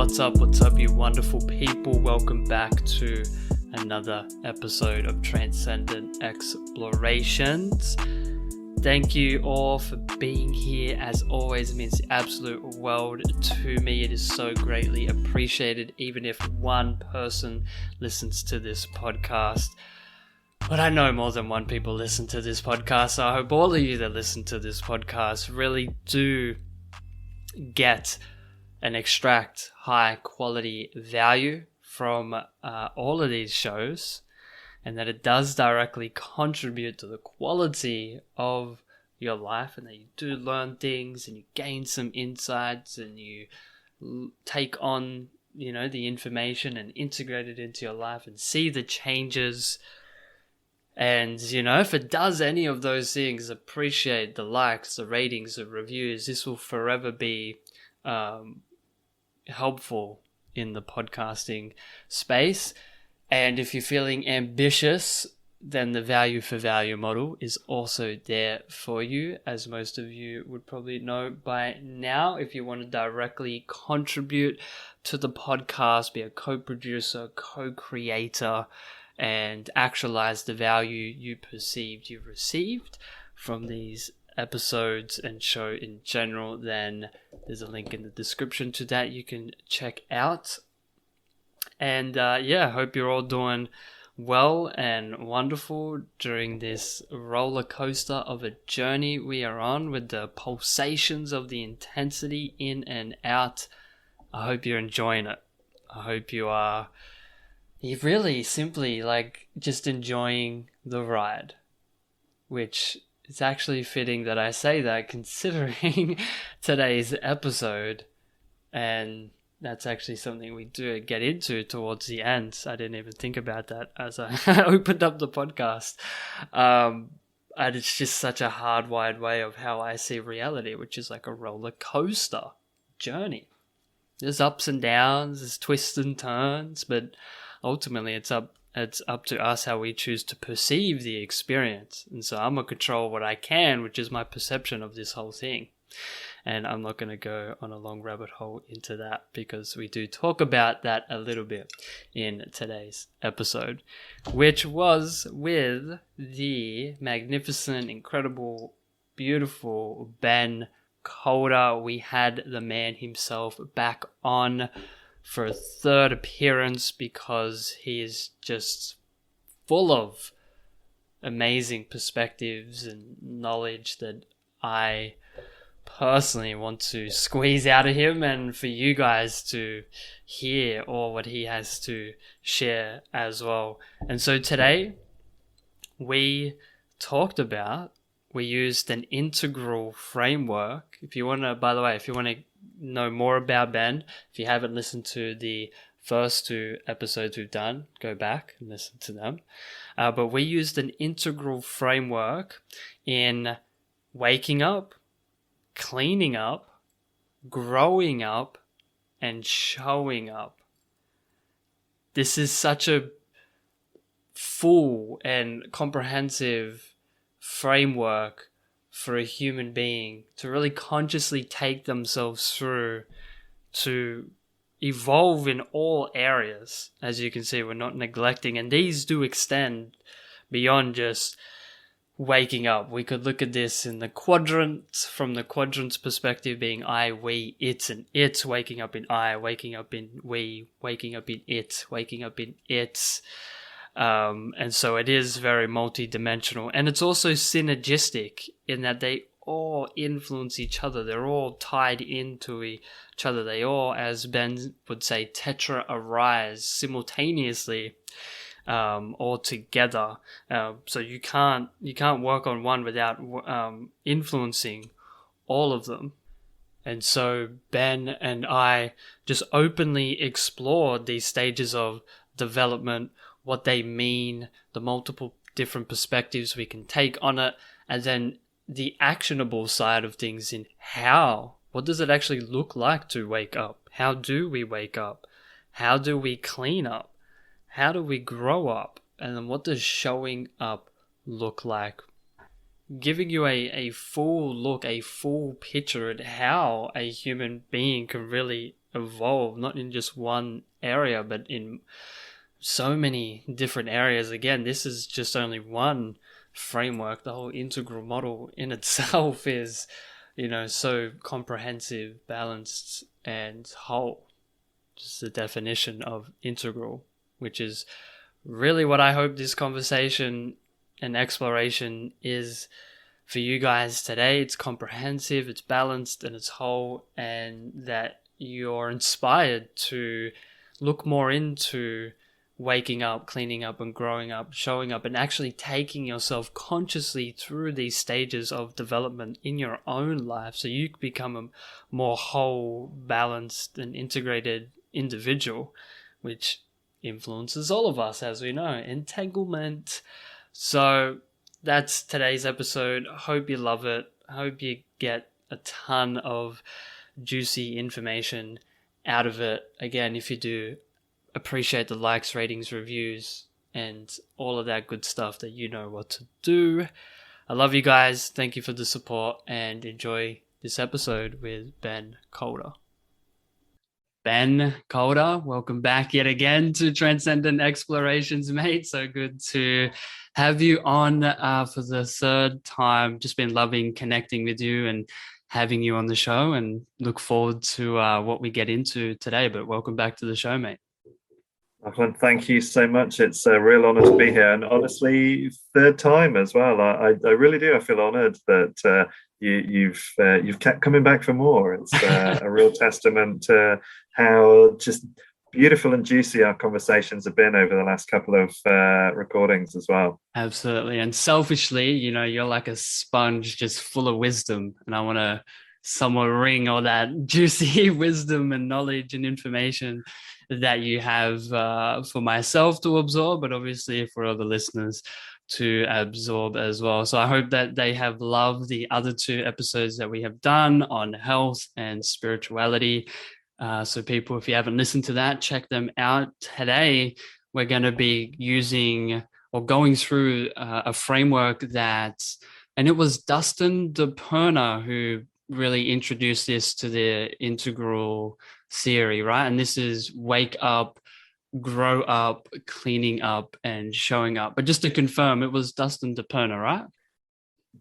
What's up, you wonderful people? Welcome back to another episode of Transcending Explorations. Thank you all for being here. As always, it means the absolute world to me. It is so greatly appreciated, even if one person listens to this podcast. But I know more than one people listen to this podcast, so I hope all of you that listen to this podcast really do get and extract high quality value from all of these shows, and that it does directly contribute to the quality of your life, and that you do learn things and you gain some insights and you take on, the information and integrate it into your life and see the changes. And, if it does any of those things, appreciate the likes, the ratings, the reviews. This will forever be helpful in the podcasting space. And if you're feeling ambitious, then the value for value model is also there for you, as most of you would probably know by now. If you want to directly contribute to the podcast, be a co-producer, co-creator, and actualize the value you perceived you received from these episodes and show in general, then there's a link in the description to that you can check out. And hope you're all doing well and wonderful during this roller coaster of a journey we are on, with the pulsations of the intensity in and out. I hope you're enjoying it. I hope you're really simply just enjoying the ride, which it's actually fitting that I say that, considering today's episode, and that's actually something we do get into towards the end. I didn't even think about that as I opened up the podcast. And it's just such a hardwired way of how I see reality, which is like a roller coaster journey. There's ups and downs, there's twists and turns, but ultimately it's up to us how we choose to perceive the experience. And so I'm going to control what I can, which is my perception of this whole thing. And I'm not going to go on a long rabbit hole into that, because we do talk about that a little bit in today's episode, which was with the magnificent, incredible, beautiful Ben Calder. We had the man himself back on for a third appearance, because he is just full of amazing perspectives and knowledge that I personally want to squeeze out of him, and for you guys to hear all what he has to share as well. And so today we used an integral framework. If you want to know more about Ben, if you haven't listened to the first two episodes we've done, go back and listen to them. But we used an integral framework in waking up, cleaning up, growing up, and showing up. This is such a full and comprehensive framework for a human being to really consciously take themselves through, to evolve in all areas. As you can see, we're not neglecting, and these do extend beyond just waking up. We could look at this in the quadrants, from the quadrants perspective being I, we, it, and it's, waking up in I, waking up in we, waking up in it, waking up in it's. And so it is very multi-dimensional, and it's also synergistic in that they all influence each other. They're all tied into each other. They all, as Ben would say, tetra arise simultaneously, all together. So you can't work on one without influencing all of them. And so Ben and I just openly explored these stages of development, what they mean, the multiple different perspectives we can take on it, and then the actionable side of things in what does it actually look like to wake up? How do we wake up? How do we clean up? How do we grow up? And then what does showing up look like? Giving you a full look, a full picture at how a human being can really evolve, not in just one area, but in so many different areas. Again, this is just only one framework. The whole integral model in itself is, so comprehensive, balanced, and whole. Just the definition of integral, which is really what I hope this conversation and exploration is for you guys today. It's comprehensive, it's balanced, and it's whole, and that you're inspired to look more into waking up, cleaning up, and growing up, showing up, and actually taking yourself consciously through these stages of development in your own life so you become a more whole, balanced, and integrated individual, which influences all of us, as we know. Entanglement. So that's today's episode. Hope you love it. Hope you get a ton of juicy information out of it. Again, if you do, appreciate the likes, ratings, reviews, and all of that good stuff that you know what to do. I love you guys. Thank you for the support, and enjoy this episode with Ben Calder. Ben Calder, welcome back yet again to Transcending Explorations, mate. So good to have you on for the third time. Just been loving connecting with you and having you on the show, and look forward to what we get into today. But welcome back to the show, mate. Lachlan, thank you so much. It's a real honor to be here, and honestly, third time as well. I really do. I feel honored that you've kept coming back for more. It's a real testament to how just beautiful and juicy our conversations have been over the last couple of recordings as well. Absolutely. And selfishly, you're like a sponge just full of wisdom, and I want to somewhat wring all that juicy wisdom and knowledge and information that you have for myself to absorb, but obviously for other listeners to absorb as well. So I hope that they have loved the other two episodes that we have done on health and spirituality. So people, if you haven't listened to that, check them out. Today, we're going to be using or going through a framework and it was Dustin DePerna who really introduced this to the integral theory, right? And this is wake up, grow up, cleaning up, and showing up. But just to confirm, it was Dustin DePerna, right?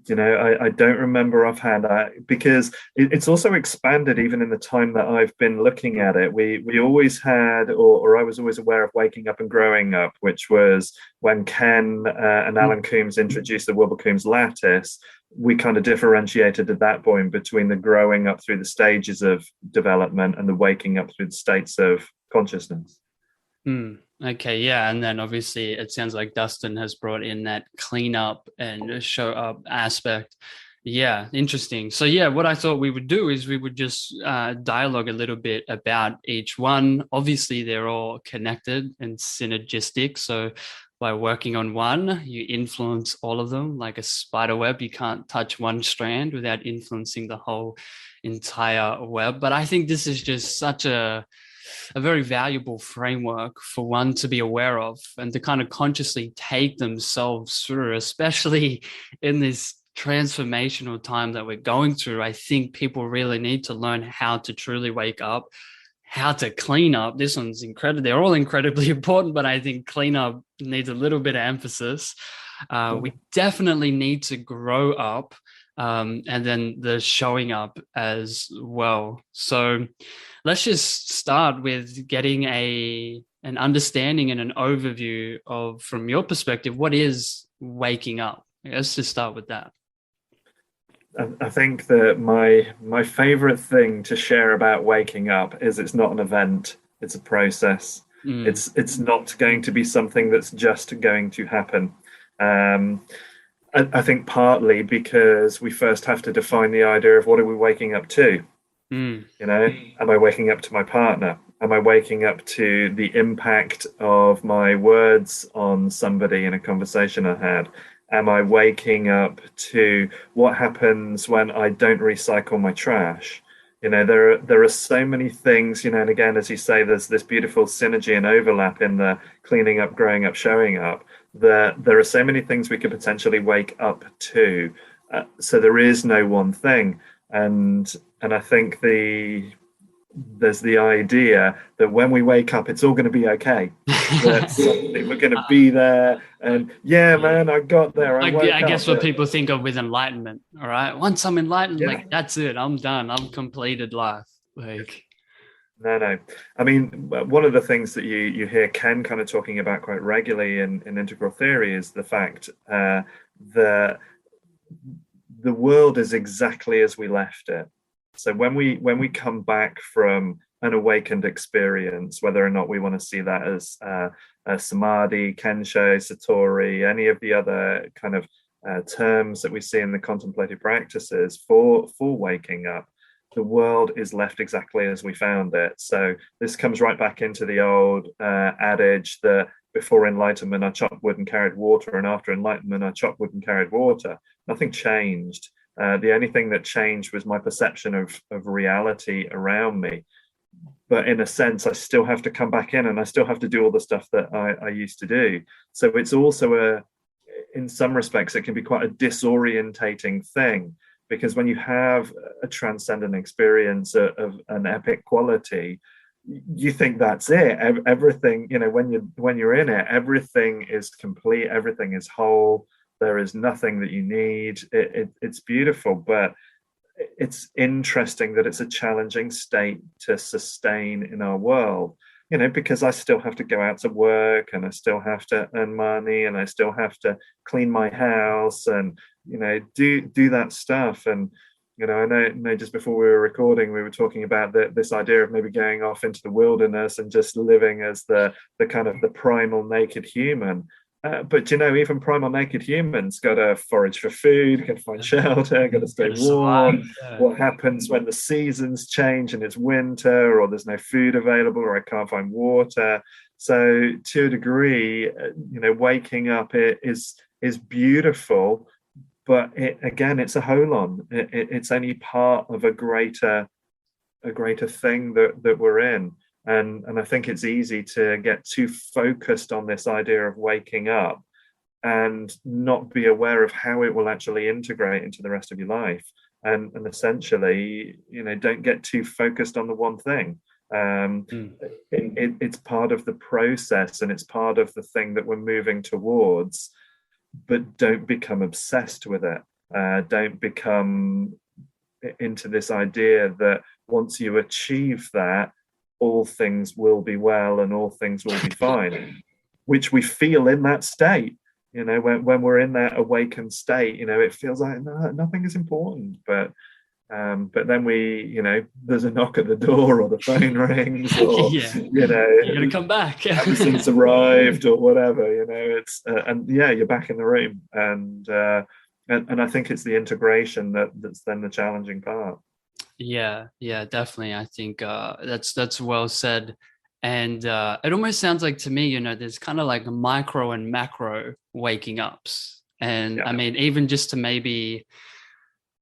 I don't remember offhand because it's also expanded even in the time that I've been looking at it. We always had, or I was always aware of waking up and growing up, which was when Ken and Alan Coombs introduced the Wilbur-Coombs lattice. We kind of differentiated at that point between the growing up through the stages of development and the waking up through the states of consciousness. Okay, yeah. And then obviously it sounds like Dustin has brought in that clean up and show up aspect. Yeah, interesting. So yeah, what I thought we would do is we would just dialogue a little bit about each one. Obviously, they're all connected and synergistic. So by working on one, you influence all of them like a spider web. You can't touch one strand without influencing the whole entire web. But I think this is just such a very valuable framework for one to be aware of and to kind of consciously take themselves through, especially in this transformational time that we're going through. I think people really need to learn how to truly wake up, how to clean up. This one's incredible. They're all incredibly important, but I think cleanup needs a little bit of emphasis. We definitely need to grow up, and then the showing up as well. So let's just start with getting an understanding and an overview of, from your perspective, what is waking up? Let's just start with that. I think that my favorite thing to share about waking up is it's not an event, it's a process. It's not going to be something that's just going to happen. I think partly because we first have to define the idea of what are we waking up to. Am I waking up to my partner? Am I waking up to the impact of my words on somebody in a conversation I had? Am I waking up to what happens when I don't recycle my trash? There are so many things, and again, as you say, there's this beautiful synergy and overlap in the cleaning up, growing up, showing up, that there are so many things we could potentially wake up to. So there is no one thing. And I think the there's the idea that when we wake up, it's all going to be okay. That suddenly we're going to be there, and yeah, man, I got there. I woke I guess up. what people think of with enlightenment. All right, once I'm enlightened, Yeah. like that's it. I'm done. I've completed life. Like, No. I mean, one of the things that you hear Ken kind of talking about quite regularly in integral theory is the fact that the world is exactly as we left it. So when we come back from an awakened experience, whether or not we want to see that as samadhi, kensho, satori, any of the other kind of terms that we see in the contemplative practices for waking up, the world is left exactly as we found it. So this comes right back into the old adage that before enlightenment I chopped wood and carried water, and after enlightenment I chopped wood and carried water. Nothing changed. The only thing that changed was my perception of reality around me. But in a sense, I still have to come back in, and I still have to do all the stuff that I used to do. So it's also in some respects, it can be quite a disorientating thing, because when you have a transcendent experience of an epic quality, you think that's it. Everything, when you're in it, everything is complete, everything is whole. There is nothing that you need. It's beautiful, but it's interesting that it's a challenging state to sustain in our world, because I still have to go out to work, and I still have to earn money, and I still have to clean my house, and do that stuff. And I know just before we were recording, we were talking about this idea of maybe going off into the wilderness and just living as the kind of the primal naked human. But even primal naked humans got to forage for food, got to find shelter, got to stay warm. What happens when the seasons change and it's winter, or there's no food available, or I can't find water? So to a degree, waking up is beautiful, but it's a holon. It's only part of a greater thing that we're in. And I think it's easy to get too focused on this idea of waking up and not be aware of how it will actually integrate into the rest of your life. And essentially, don't get too focused on the one thing. It's part of the process, and it's part of the thing that we're moving towards, but don't become obsessed with it. Don't become into this idea that once you achieve that, all things will be well and all things will be fine, which we feel in that state. When we're in that awakened state, it feels like nothing is important. But then there's a knock at the door, or the phone rings, or you're gonna come back. Amazon's arrived, or whatever. It's you're back in the room, and I think it's the integration that's then the challenging part. Yeah, definitely. I think that's well said. And it almost sounds like to me, there's kind of like micro and macro waking ups. And I mean, even just to maybe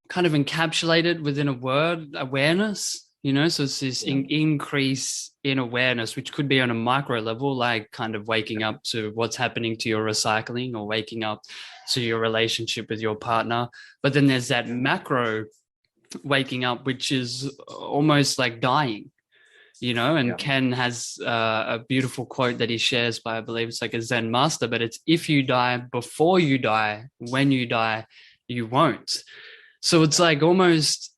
kind of encapsulate it within a word, awareness, so it's this increase in awareness, which could be on a micro level, like kind of waking up to what's happening to your recycling, or waking up to your relationship with your partner. But then there's that macro waking up, which is almost like dying, and Ken has a beautiful quote that he shares by, I believe it's like a Zen master, but it's, if you die before you die, when you die, you won't. So it's like it almost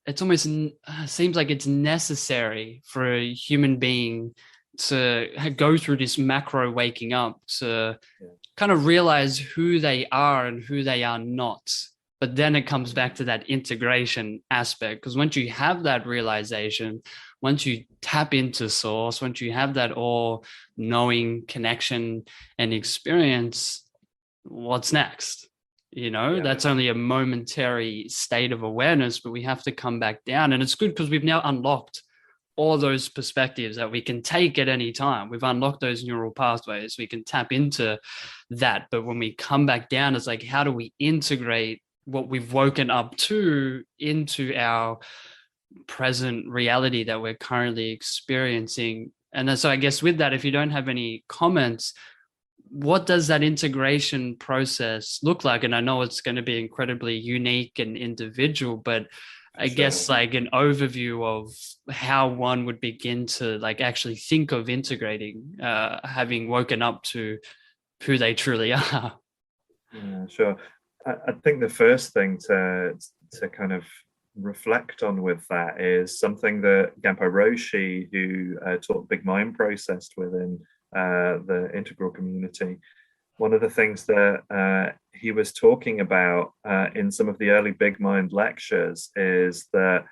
seems like it's necessary for a human being to go through this macro waking up to kind of realize who they are and who they are not. But then it comes back to that integration aspect, because once you have that realization, once you tap into source, once you have that all-knowing connection and experience, what's next? That's only a momentary state of awareness, but we have to come back down. And it's good because we've now unlocked all those perspectives that we can take at any time. We've unlocked those neural pathways. We can tap into that. But when we come back down, it's like, how do we integrate what we've woken up to into our present reality that we're currently experiencing? And so I guess with that, if you don't have any comments, what does that integration process look like? And I know it's going to be incredibly unique and individual, but I guess like an overview of how one would begin to like actually think of integrating, having woken up to who they truly are. Yeah, sure. I think the first thing to kind of reflect on with that is something that Gampo Roshi, who taught Big Mind Processed within the integral community, one of the things that he was talking about in some of the early Big Mind lectures is that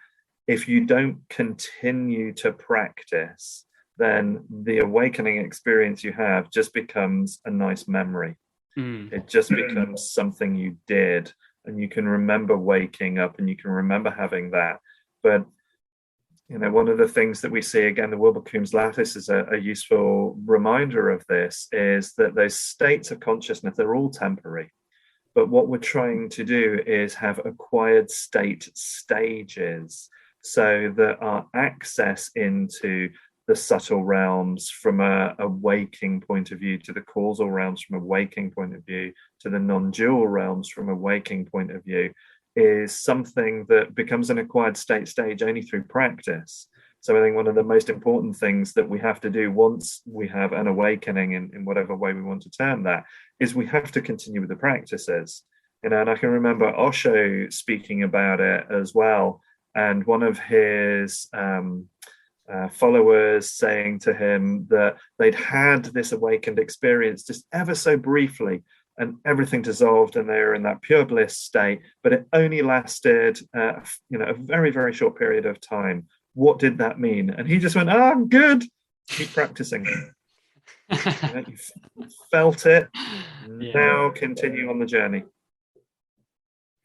if you don't continue to practice, then the awakening experience you have just becomes a nice memory. It just becomes something you did, and you can remember waking up and you can remember having that. But one of the things that we see again, the Wilbekoom's lattice is a useful reminder of this, is that those states of consciousness, they're all temporary. But what we're trying to do is have acquired state stages so that our access into the subtle realms from a waking point of view, to the causal realms from a waking point of view, to the non-dual realms from a waking point of view, is something that becomes an acquired state stage only through practice. So I think one of the most important things that we have to do once we have an awakening, in whatever way we want to term that, is we have to continue with the practices. And I can remember Osho speaking about it as well, and one of his followers saying to him that they'd had this awakened experience just ever so briefly, and everything dissolved and they were in that pure bliss state, but it only lasted a very, very short period of time. What did that mean? And he just went, I'm good, keep practicing. You felt it, now continue on the journey.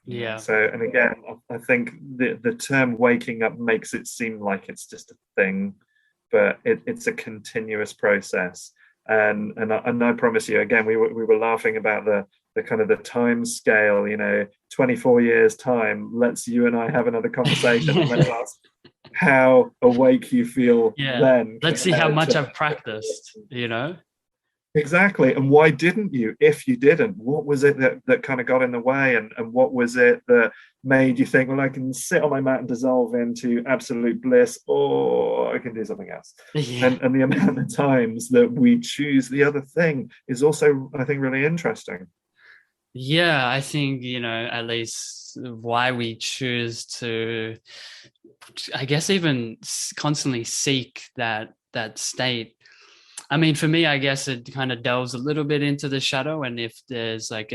Yeah. So, and again, I think the term waking up makes it seem like it's just a thing, but it's a continuous process. And I promise you, again, we were laughing about the kind of the time scale. 24 years time. Let's you and I have another conversation. And let's ask how awake you feel then. Let's see how much I've practiced. Exactly. And why didn't you? If you didn't, what was it that kind of got in the way? And what was it that made you think, well, I can sit on my mat and dissolve into absolute bliss, or I can do something else? Yeah. And the amount of times that we choose the other thing is also, I think, really interesting. Yeah, I think, at least why we choose to, I guess, even constantly seek that state. I mean, for me, I guess it kind of delves a little bit into the shadow. And if there's like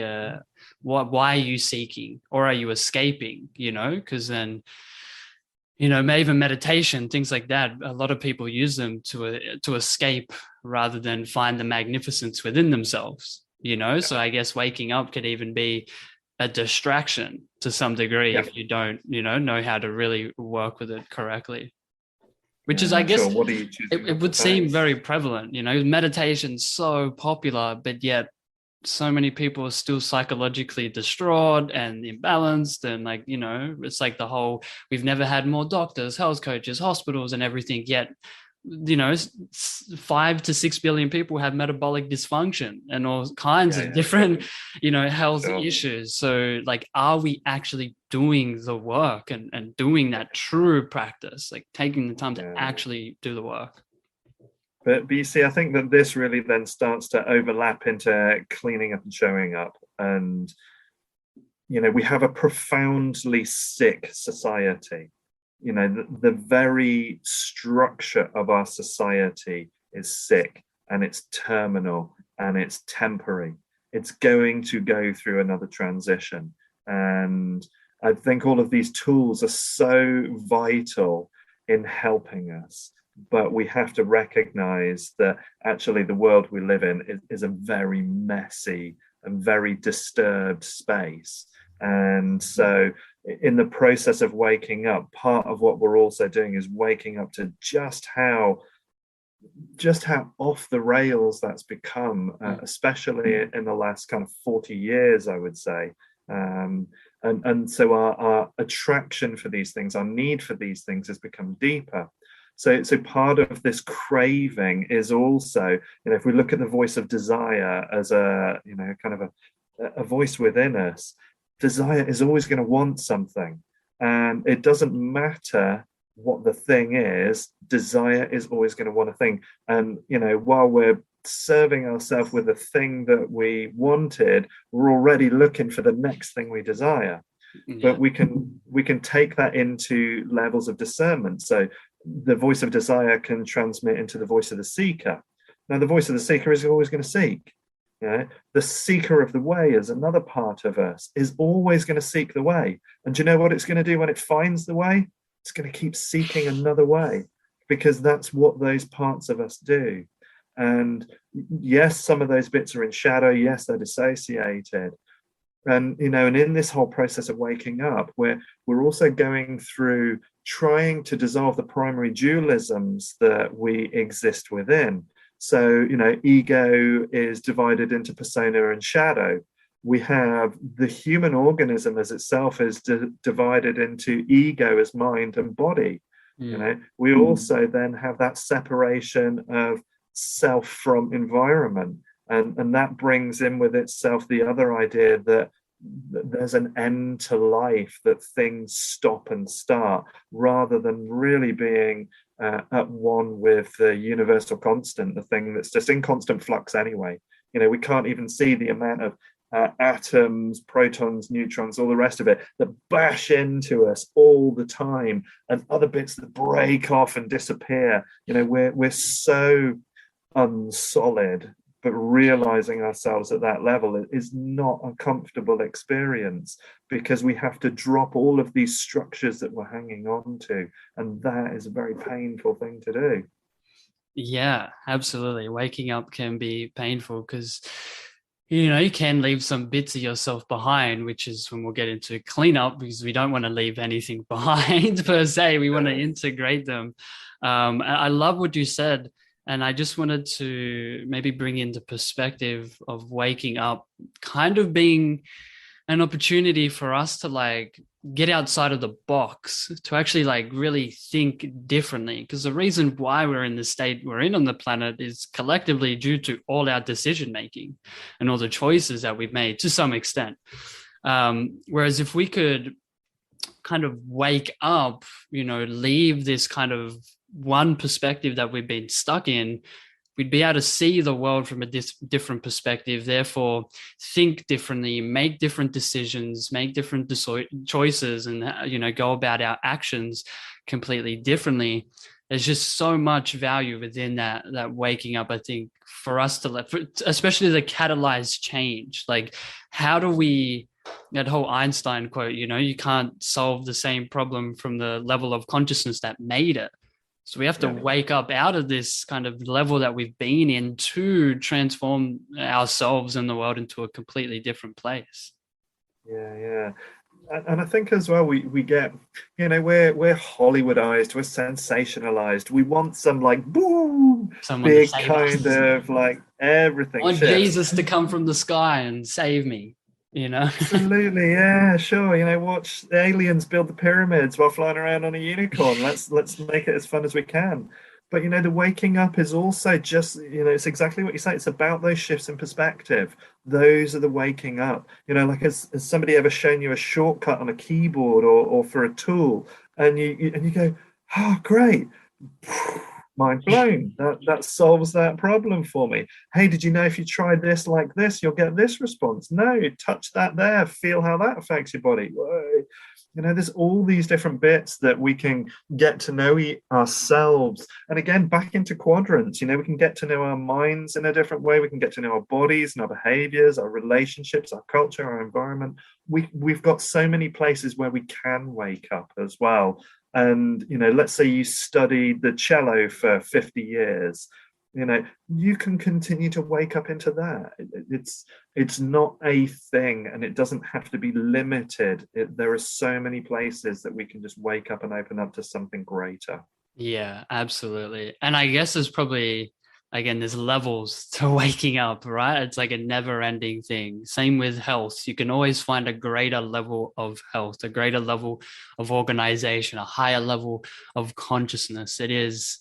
why are you seeking, or are you escaping, because then, maybe meditation, things like that, a lot of people use them to escape rather than find the magnificence within themselves, So I guess waking up could even be a distraction to some degree if you don't, know how to really work with it correctly. Which is, I guess, what it would seem very prevalent. Meditation's so popular, but yet so many people are still psychologically distraught and imbalanced. And it's like the whole, we've never had more doctors, health coaches, hospitals and everything, yet 5 to 6 billion people have metabolic dysfunction and all kinds of different, health issues. So are we actually doing the work and doing that true practice, like taking the time to actually do the work? But you see, I think that this really then starts to overlap into cleaning up and showing up. And, we have a profoundly sick society. The very structure of our society is sick, and it's terminal, and it's temporary. It's going to go through another transition. And I think all of these tools are so vital in helping us. But we have to recognize that actually the world we live in is a very messy and very disturbed space. And so in the process of waking up, part of what we're also doing is waking up to just how off the rails that's become, especially in the last kind of 40 years, I would say. And so our attraction for these things, our need for these things has become deeper. So part of this craving is also, if we look at the voice of desire as a, kind of a voice within us, desire is always going to want something. And it doesn't matter what the thing is, desire is always going to want a thing. And, while we're serving ourselves with the thing that we wanted, we're already looking for the next thing we desire. Yeah. But we can take that into levels of discernment. So the voice of desire can transmit into the voice of the seeker. Now, the voice of the seeker is always going to seek. The seeker of the way is another part of us, is always going to seek the way. And do you know what it's going to do when it finds the way? It's going to keep seeking another way, because that's what those parts of us do. And yes, some of those bits are in shadow. Yes, they're dissociated. And, and in this whole process of waking up, we're also going through trying to dissolve the primary dualisms that we exist within. So, ego is divided into persona and shadow. We have the human organism as itself is divided into ego as mind and body. We also then have that separation of self from environment. And that brings in with itself the other idea that there's an end to life, that things stop and start, rather than really being at one with the universal constant, the thing that's just in constant flux anyway. We can't even see the amount of atoms, protons, neutrons, all the rest of it that bash into us all the time, and other bits that break off and disappear. We're so unsolid, but realizing ourselves at that level is not a comfortable experience, because we have to drop all of these structures that we're hanging on to, and that is a very painful thing to do. Yeah, absolutely. Waking up can be painful because you can leave some bits of yourself behind, which is when we'll get into cleanup, because we don't want to leave anything behind per se. We want to integrate them. I love what you said. And I just wanted to maybe bring into perspective of waking up kind of being an opportunity for us to get outside of the box, to actually really think differently. Because the reason why we're in the state we're in on the planet is collectively due to all our decision making and all the choices that we've made to some extent. Whereas if we could kind of wake up, leave this kind of one perspective that we've been stuck in, we'd be able to see the world from a different perspective, therefore think differently, make different decisions, make different choices, and go about our actions completely differently. There's just so much value within that waking up, I think, for us to especially the catalyzed change. How do we, that whole Einstein quote, you can't solve the same problem from the level of consciousness that made it. So we have to wake up out of this kind of level that we've been in to transform ourselves and the world into a completely different place. Yeah. And I think as well, we get, we're Hollywoodized, we're sensationalized. We want some boom, someone big kind of everything. I want Jesus to come from the sky and save me. Absolutely, yeah, sure. Watch the aliens build the pyramids while flying around on a unicorn. Let's make it as fun as we can. But the waking up is also just, it's exactly what you say. It's about those shifts in perspective. Those are the waking up. Has somebody ever shown you a shortcut on a keyboard or for a tool, and you go, oh, great. Mind blown. That solves that problem for me. Hey, did you know if you try this like this, you'll get this response? No, touch that there, feel how that affects your body. Whoa. There's all these different bits that we can get to know ourselves. And again, back into quadrants, we can get to know our minds in a different way. We can get to know our bodies and our behaviors, our relationships, our culture, our environment. We've got so many places where we can wake up as well. And, let's say you studied the cello for 50 years, you can continue to wake up into that. It's not a thing, and it doesn't have to be limited. There are so many places that we can just wake up and open up to something greater. Yeah, absolutely. And I guess there's probably, again, there's levels to waking up, right? It's like a never ending thing. Same with health. You can always find a greater level of health, a greater level of organization, a higher level of consciousness. It is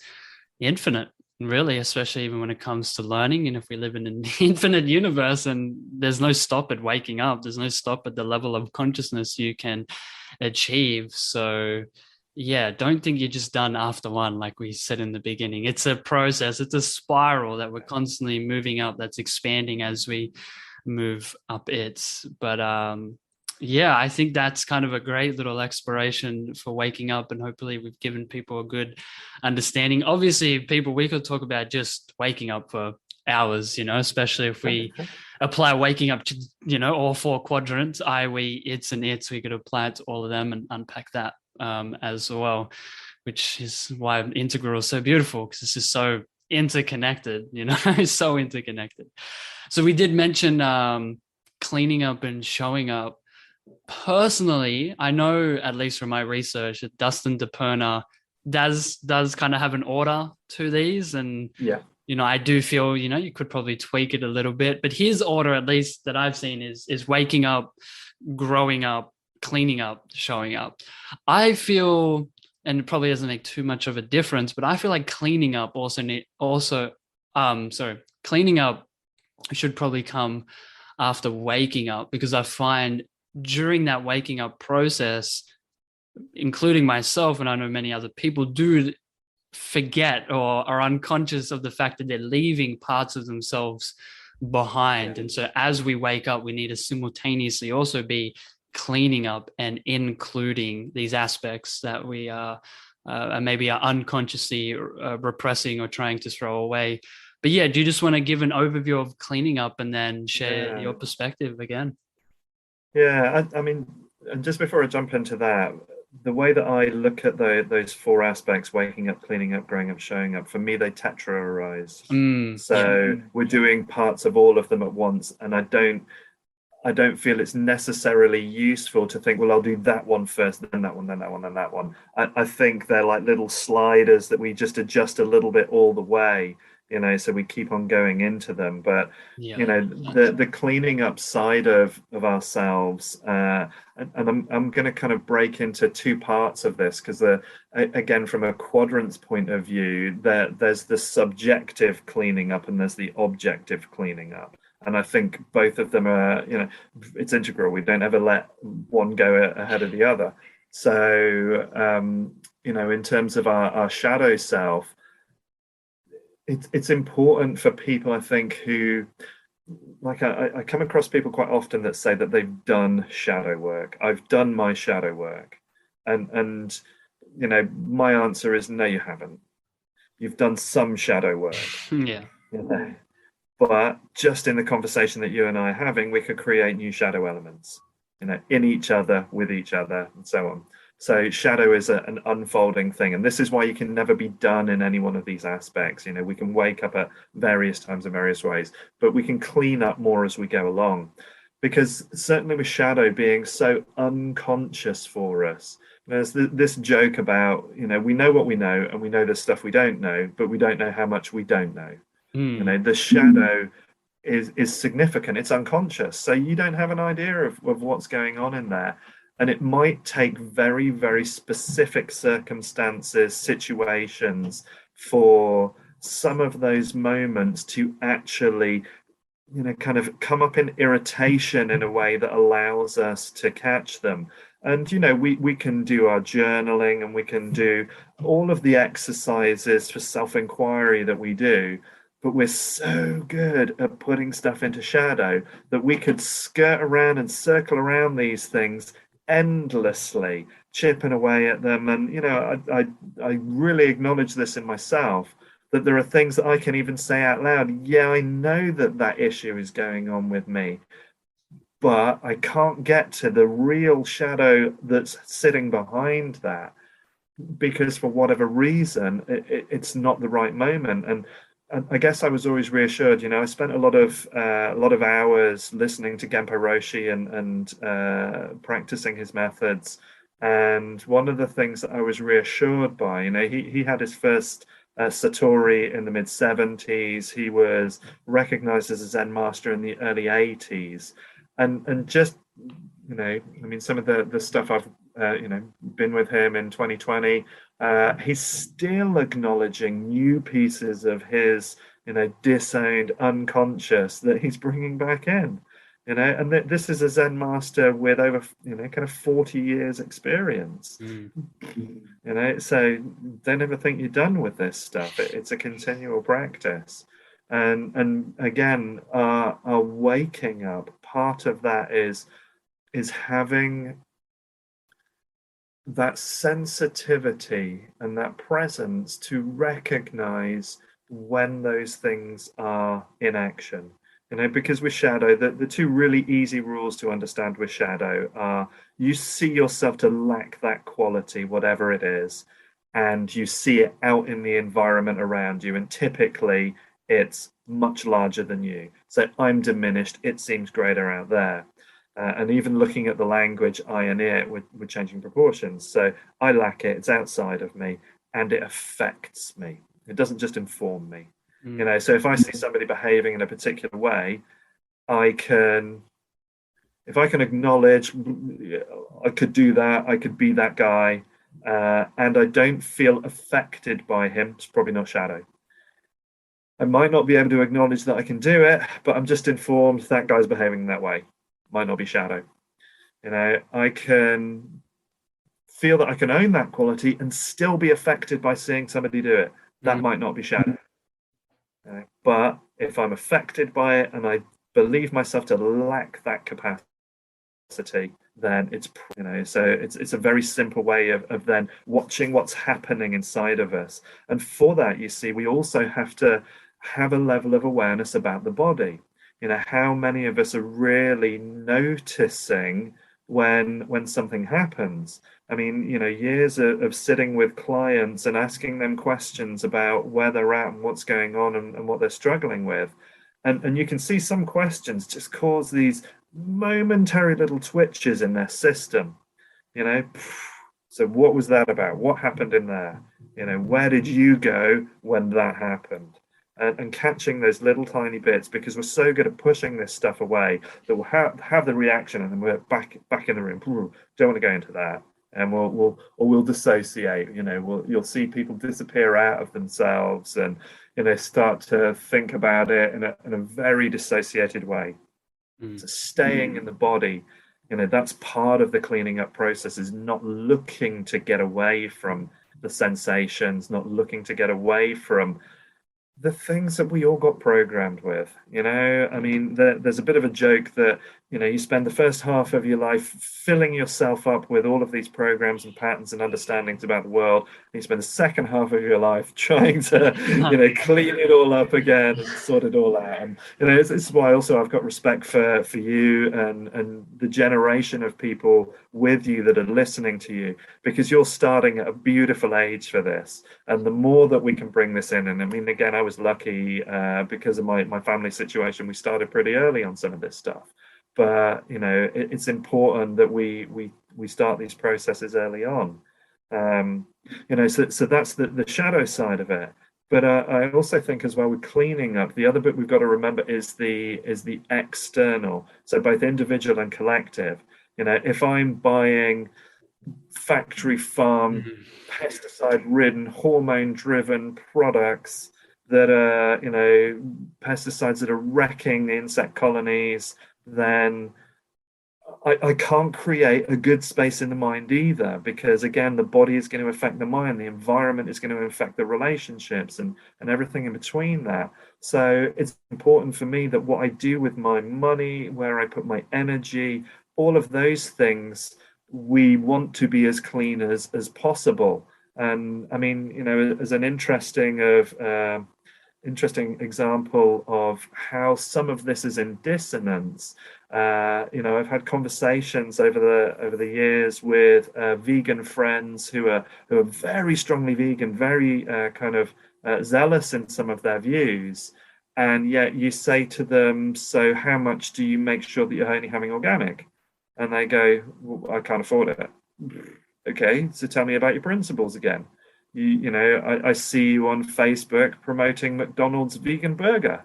infinite. Really, especially even when it comes to learning. And if we live in an infinite universe and there's no stop at waking up, there's no stop at the level of consciousness you can achieve. So, yeah, don't think you're just done after one, like we said in the beginning. It's a process, it's a spiral that we're constantly moving up, that's expanding as we move up it. But yeah, I think that's kind of a great little exploration for waking up, and hopefully we've given people a good understanding. Obviously, people, we could talk about just waking up for hours, especially if we apply waking up to, all four quadrants, I, we, its, and its. We could apply it to all of them and unpack that as well, which is why Integral is so beautiful, because this is so interconnected, so interconnected. So we did mention cleaning up and showing up. Personally, I know, at least from my research, that Dustin DePerna does kind of have an order to these, and Yeah. I do feel you could probably tweak it a little bit, but his order, at least that I've seen, is waking up, growing up, cleaning up, showing up. I feel, and it probably doesn't make too much of a difference, but I feel like cleaning up cleaning up should probably come after waking up, because I find during that waking up process, including myself, and I know many other people, do forget or are unconscious of the fact that they're leaving parts of themselves behind. And so as we wake up, we need to simultaneously also be cleaning up and including these aspects that we are maybe are unconsciously repressing or trying to throw away. But yeah, do you just want to give an overview of cleaning up and then share your perspective again? Yeah, I mean, and just before I jump into that, the way that I look at those four aspects, waking up, cleaning up, growing up, showing up, for me, they tetraarise. So we're doing parts of all of them at once. And I don't feel it's necessarily useful to think, well, I'll do that one first, then that one, then that one, then that one. I think they're like little sliders that we just adjust a little bit all the way, so we keep on going into them. But the cleaning up side of ourselves, and I'm going to kind of break into two parts of this, because again, from a quadrants point of view, there's the subjective cleaning up and there's the objective cleaning up. And I think both of them are, it's integral. We don't ever let one go ahead of the other. So, in terms of our shadow self, it's important for people, I think, who, like, I come across people quite often that say that they've done shadow work. I've done my shadow work. And my answer is no, you haven't. You've done some shadow work. Yeah. But just in the conversation that you and I are having, we could create new shadow elements, in each other, with each other, and so on. So shadow is an unfolding thing. And this is why you can never be done in any one of these aspects. We can wake up at various times in various ways, but we can clean up more as we go along. Because certainly with shadow being so unconscious for us, there's this joke about, we know what we know, and we know the stuff we don't know, but we don't know how much we don't know. The shadow is significant. It's unconscious. So you don't have an idea of what's going on in there. And it might take very, very specific circumstances, situations, for some of those moments to actually, kind of come up in irritation in a way that allows us to catch them. And, we can do our journaling, and we can do all of the exercises for self-inquiry that we do. But we're so good at putting stuff into shadow that we could skirt around and circle around these things endlessly, chipping away at them. And I really acknowledge this in myself, that there are things that I can even say out loud. Yeah, I know that issue is going on with me, but I can't get to the real shadow that's sitting behind that, because for whatever reason it's not the right moment. And I guess I was always reassured. I spent a lot of hours listening to Genpo Roshi and practicing his methods. And one of the things that I was reassured by, he had his first Satori in the mid-70s. He was recognized as a Zen master in the early 80s. And just I mean, some of the stuff I've been with him in 2020, he's still acknowledging new pieces of his disowned unconscious that he's bringing back in. And this is a Zen master with over kind of 40 years experience. So don't ever think you're done with this stuff. It's a continual practice. And again, our waking up, part of that is having that sensitivity and that presence to recognize when those things are in action. Because with shadow, the two really easy rules to understand with shadow are: you see yourself to lack that quality, whatever it is, and you see it out in the environment around you, and typically it's much larger than you. So I'm diminished, it seems greater out there. And even looking at the language, I and it, we're changing proportions. So I lack it, it's outside of me, and it affects me. It doesn't just inform me. So if I see somebody behaving in a particular way, if I can acknowledge I could do that, I could be that guy, and I don't feel affected by him, it's probably not shadow. I might not be able to acknowledge that I can do it, but I'm just informed that guy's behaving that way. Might not be shadow. I can feel that I can own that quality and still be affected by seeing somebody do it. That might not be shadow. But if I'm affected by it and I believe myself to lack that capacity, then it's so it's a very simple way of then watching what's happening inside of us. And for that, you see, we also have to have a level of awareness about the body. How many of us are really noticing when something happens? I mean, years of sitting with clients and asking them questions about where they're at and what's going on and what they're struggling with. And you can see some questions just cause these momentary little twitches in their system. So what was that about? What happened in there? Where did you go when that happened? And catching those little tiny bits, because we're so good at pushing this stuff away that we'll have the reaction and then we're back in the room. Don't want to go into that, and we'll dissociate. You'll see people disappear out of themselves and start to think about it in a very dissociated way. So staying in the body, that's part of the cleaning up process, is not looking to get away from the sensations, not looking to get away from the things that we all got programmed with. I mean, there's a bit of a joke that you spend the first half of your life filling yourself up with all of these programs and patterns and understandings about the world, and you spend the second half of your life trying to clean it all up again and sort it all out. And it's why also I've got respect for you and the generation of people with you that are listening to you, because you're starting at a beautiful age for this. And the more that we can bring this in, and I mean, again, I was lucky because of my family situation, we started pretty early on some of this stuff. But it's important that we start these processes early on. So that's the shadow side of it. But I also think as well, with cleaning up, the other bit we've got to remember is the external. So both individual and collective. If I'm buying factory farm, pesticide-ridden, hormone-driven products that are, pesticides that are wrecking the insect colonies, then I can't create a good space in the mind either, because again, the body is going to affect the mind, the environment is going to affect the relationships and everything in between that. So it's important for me that what I do with my money, where I put my energy, all of those things, we want to be as clean as possible. And I mean, as an interesting example of how some of this is in dissonance, I've had conversations over the years with vegan friends who are very strongly vegan, very kind of zealous in some of their views, and yet you say to them, so how much do you make sure that you're only having organic? And they go, well, I can't afford it. Okay, so tell me about your principles again. I see you on Facebook promoting McDonald's vegan burger.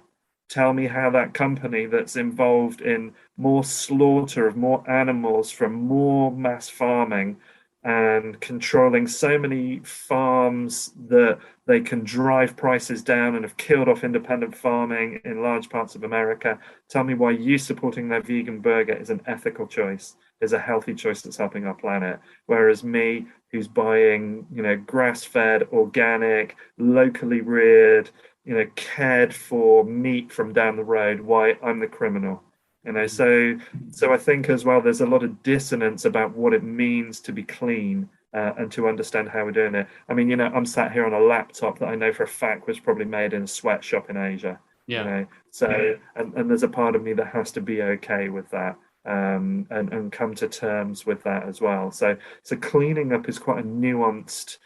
Tell me how that company that's involved in more slaughter of more animals from more mass farming and controlling so many farms that they can drive prices down and have killed off independent farming in large parts of America. Tell me why you supporting their vegan burger is an ethical choice, is a healthy choice that's helping our planet. Whereas me, who's buying, grass-fed, organic, locally reared, cared for meat from down the road, why I'm the criminal. So I think as well, there's a lot of dissonance about what it means to be clean and to understand how we're doing it. I mean, I'm sat here on a laptop that I know for a fact was probably made in a sweatshop in Asia. Yeah. And there's a part of me that has to be okay with that and come to terms with that as well. So cleaning up is quite a nuanced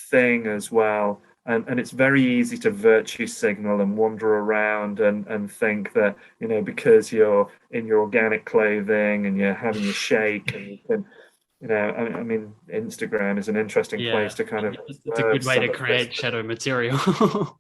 thing as well. And it's very easy to virtue signal and wander around and think that, because you're in your organic clothing and you're having your shake and you can, I mean, Instagram is an interesting place to kind of. It's a good way to create shadow material.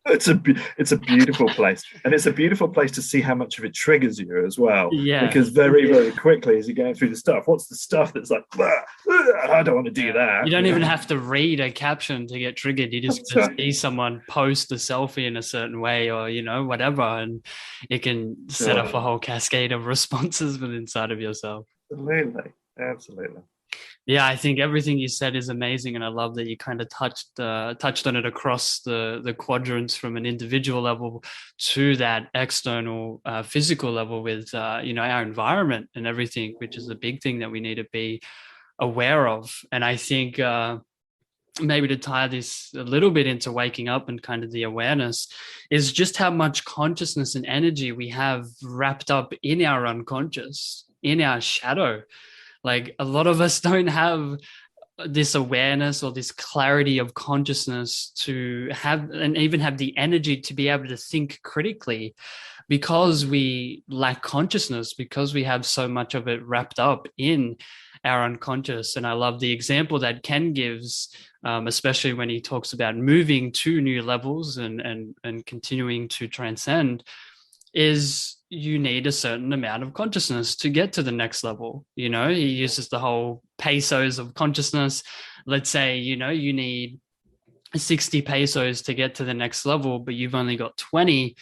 It's a beautiful place, and it's a beautiful place to see how much of it triggers you as well. Yeah. Because very, very quickly as you're going through the stuff, what's the stuff that's like, I don't want to do that. You don't even have to read a caption to get triggered. You just see someone post a selfie in a certain way, or whatever, and it can set off a whole cascade of responses within inside of yourself. Absolutely. Yeah, I think everything you said is amazing, and I love that you kind of touched on it across the quadrants from an individual level to that external physical level with our environment and everything, which is a big thing that we need to be aware of. And I think maybe to tie this a little bit into waking up and kind of the awareness is just how much consciousness and energy we have wrapped up in our unconscious, in our shadow. Like a lot of us don't have this awareness or this clarity of consciousness to have, and even have the energy to be able to think critically, because we lack consciousness, because we have so much of it wrapped up in our unconscious. And I love the example that Ken gives, especially when he talks about moving to new levels and continuing to transcend, is you need a certain amount of consciousness to get to the next level. He uses the whole pesos of consciousness. Let's say, you need 60 pesos to get to the next level, but you've only got 20.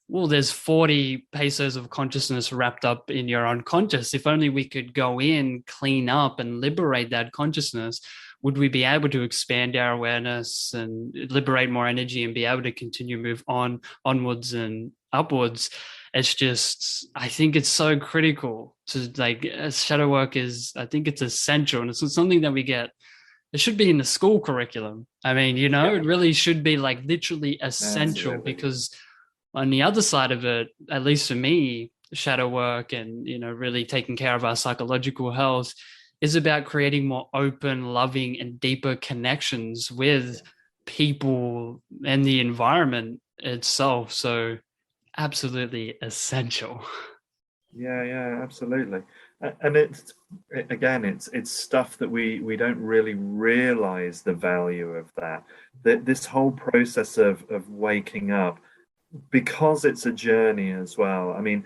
Well, there's 40 pesos of consciousness wrapped up in your unconscious. If only we could go in, clean up and liberate that consciousness, would we be able to expand our awareness and liberate more energy and be able to continue move onwards and upwards? It's just, I think it's so critical to shadow work is, I think it's essential, and it's something that we get. It should be in the school curriculum. I mean, it really should be like literally essential. Absolutely. Because on the other side of it, at least for me, shadow work and, really taking care of our psychological health is about creating more open, loving, and deeper connections with people and the environment itself. So absolutely essential. Yeah, absolutely. And it's stuff that we don't really realize the value of that this whole process of waking up, because it's a journey as well. I mean,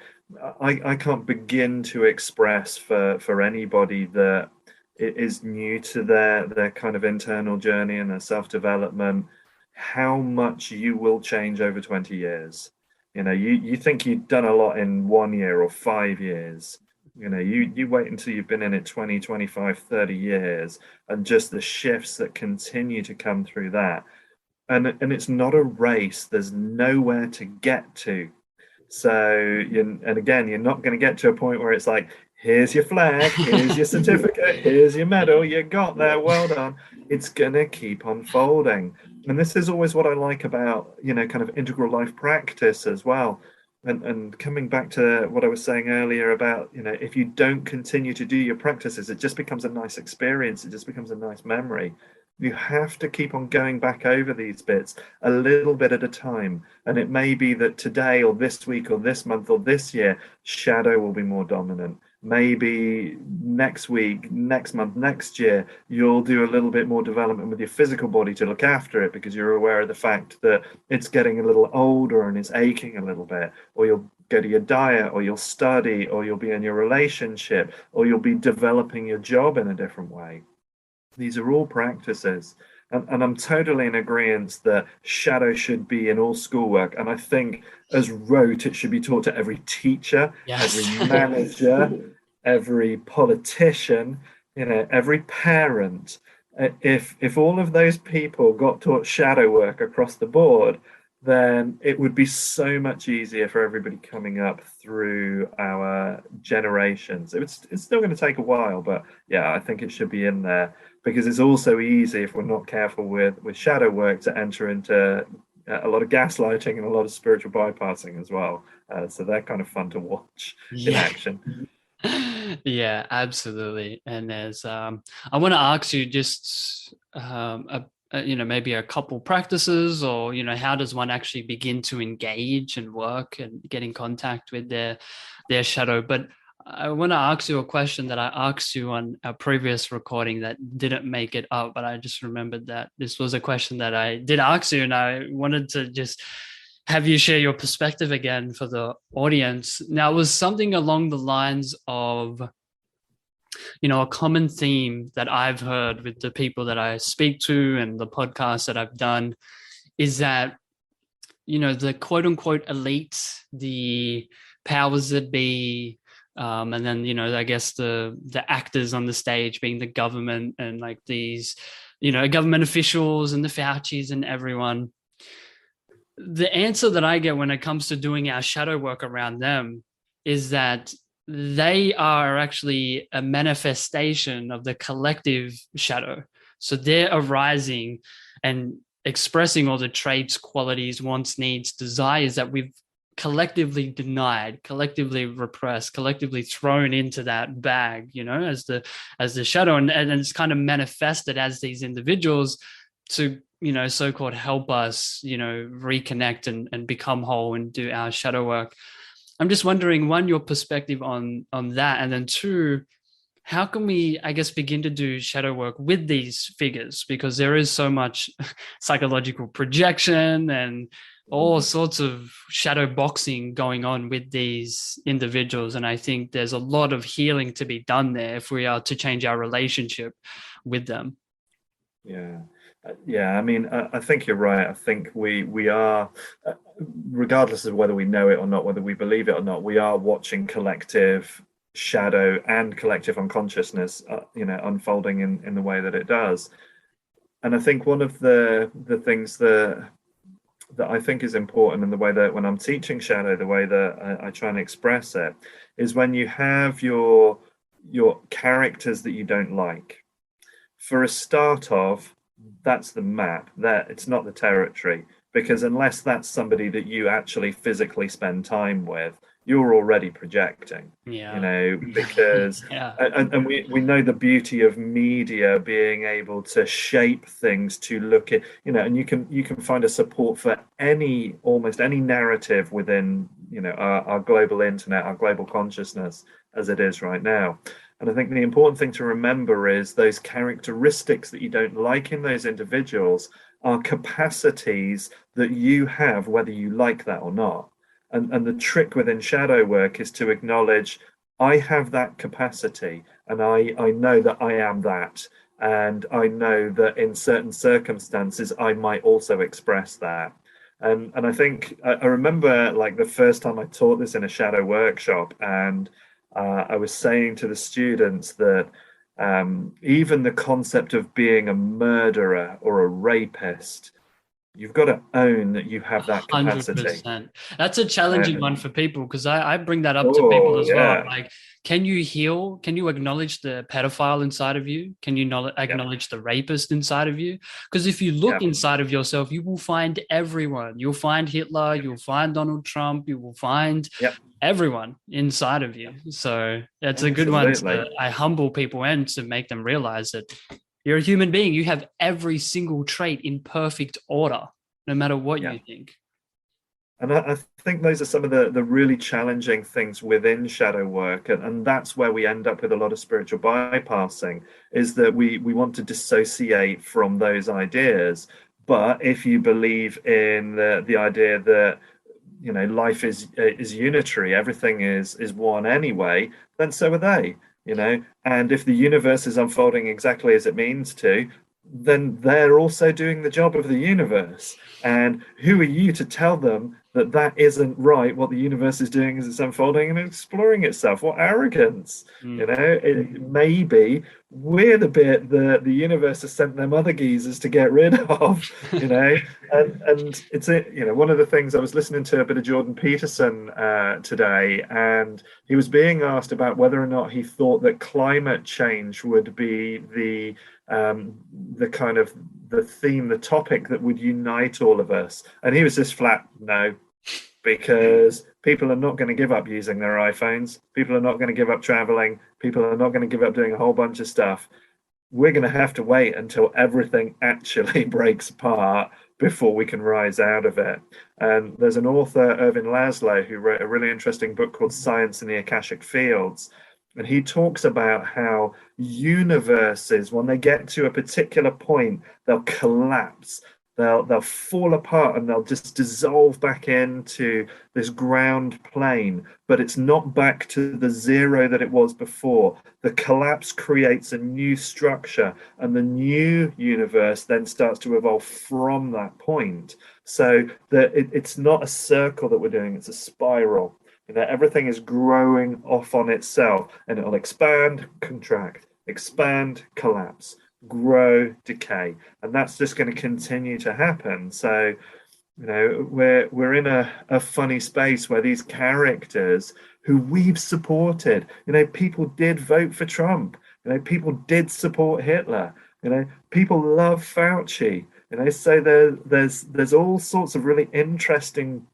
I can't begin to express for anybody that is new to their kind of internal journey and their self-development, how much you will change over 20 years. You think you've done a lot in 1 year or 5 years. You wait until you've been in it 20, 25, 30 years, and just the shifts that continue to come through that. And it's not a race. There's nowhere to get to. So, again, you're not going to get to a point where it's like, here's your flag, here's your certificate, here's your medal, you got there, well done. It's going to keep unfolding. And this is always what I like about, kind of integral life practice as well. And coming back to what I was saying earlier about, if you don't continue to do your practices, it just becomes a nice experience. It just becomes a nice memory. You have to keep on going back over these bits a little bit at a time. And it may be that today or this week or this month or this year, shadow will be more dominant. Maybe next week, next month, next year, you'll do a little bit more development with your physical body to look after it because you're aware of the fact that it's getting a little older and it's aching a little bit, or you'll go to your diet, or you'll study, or you'll be in your relationship, or you'll be developing your job in a different way. These are all practices. And I'm totally in agreement that shadow should be in all schoolwork. And I think as rote, it should be taught to every teacher, every manager, every politician, every parent. If all of those people got taught shadow work across the board, then it would be so much easier for everybody coming up through our generations. It's still going to take a while, but yeah, I think it should be in there because it's also easy if we're not careful with shadow work to enter into a lot of gaslighting and a lot of spiritual bypassing as well. So they're kind of fun to watch in action. Yeah, absolutely. And there's I want to ask you just maybe a couple practices, or how does one actually begin to engage and work and get in contact with their shadow. But I want to ask you a question that I asked you on a previous recording that didn't make it up, but I just remembered that this was a question that I did ask you, and I wanted to just have you share your perspective again for the audience. Now, it was something along the lines of, a common theme that I've heard with the people that I speak to and the podcasts that I've done is that, the quote unquote elite, the powers that be, and then, I guess the actors on the stage being the government and like these, government officials and the Faucis and everyone. The answer that I get when it comes to doing our shadow work around them is that they are actually a manifestation of the collective shadow. So they're arising and expressing all the traits, qualities, wants, needs, desires that we've collectively denied, collectively repressed, collectively thrown into that bag, as the shadow. And it's kind of manifested as these individuals to, so-called help us, reconnect and become whole and do our shadow work. I'm just wondering, one, your perspective on that, and then two, how can we, I guess, begin to do shadow work with these figures? Because there is so much psychological projection and all sorts of shadow boxing going on with these individuals. And I think there's a lot of healing to be done there if we are to change our relationship with them. Yeah, I mean, I think you're right. I think we are, regardless of whether we know it or not, whether we believe it or not, we are watching collective shadow and collective unconsciousness, unfolding in the way that it does. And I think one of the things that I think is important in the way that when I'm teaching shadow, the way that I try and express it is when you have your characters that you don't like. For a start of, that's the map. That it's not the territory, because unless that's somebody that you actually physically spend time with, you're already projecting. Because and we know the beauty of media being able to shape things to look at, and you can find a support for almost any narrative within our global internet, our global consciousness as it is right now. And I think the important thing to remember is those characteristics that you don't like in those individuals are capacities that you have, whether you like that or not. And the trick within shadow work is to acknowledge, I have that capacity, and I know that I am that. And I know that in certain circumstances, I might also express that. And I think I remember like the first time I taught this in a shadow workshop, and I was saying to the students that even the concept of being a murderer or a rapist, you've got to own that you have that capacity. 100%. That's a challenging one for people, because I bring that up to people as well. Like, can you heal? Can you acknowledge the pedophile inside of you? Can you acknowledge the rapist inside of you? Because if you look inside of yourself, you will find everyone. You'll find Hitler, you'll find Donald Trump, you will find everyone inside of you. So that's a good one. I humble people and to make them realize that you're a human being. You have every single trait in perfect order, no matter what you think. And I think those are some of the really challenging things within shadow work. And that's where we end up with a lot of spiritual bypassing, is that we want to dissociate from those ideas. But if you believe in the idea that, you know, life is unitary, everything is one anyway, then so are they, you know. And if the universe is unfolding exactly as it means to, then they're also doing the job of the universe. And who are you to tell them that that isn't right, what the universe is doing as it's unfolding and exploring itself? What arrogance. You know, maybe we're the bit that the universe has sent them other geezers to get rid of, you know. And it's you know, one of the things, I was listening to a bit of Jordan Peterson today, and he was being asked about whether or not he thought that climate change would be the kind of the theme, the topic that would unite all of us. And he was just flat no, because people are not going to give up using their iPhones. People are not going to give up traveling. People are not going to give up doing a whole bunch of stuff. We're going to have to wait until everything actually breaks apart before we can rise out of it. And there's an author, Irvin Laszlo, who wrote a really interesting book called Science in the Akashic Fields. And he talks about how universes, when they get to a particular point, they'll collapse. They'll fall apart and they'll just dissolve back into this ground plane, but it's not back to the zero that it was before. The collapse creates a new structure, and the new universe then starts to evolve from that point. So that it's not a circle that we're doing, it's a spiral. You know, everything is growing off on itself, and it'll expand, contract, expand, collapse, grow, decay, and that's just going to continue to happen. So, you know, we're in a funny space where these characters who we've supported, you know, people did vote for Trump, you know, people did support Hitler, you know, people love Fauci, you know, so there's all sorts of really interesting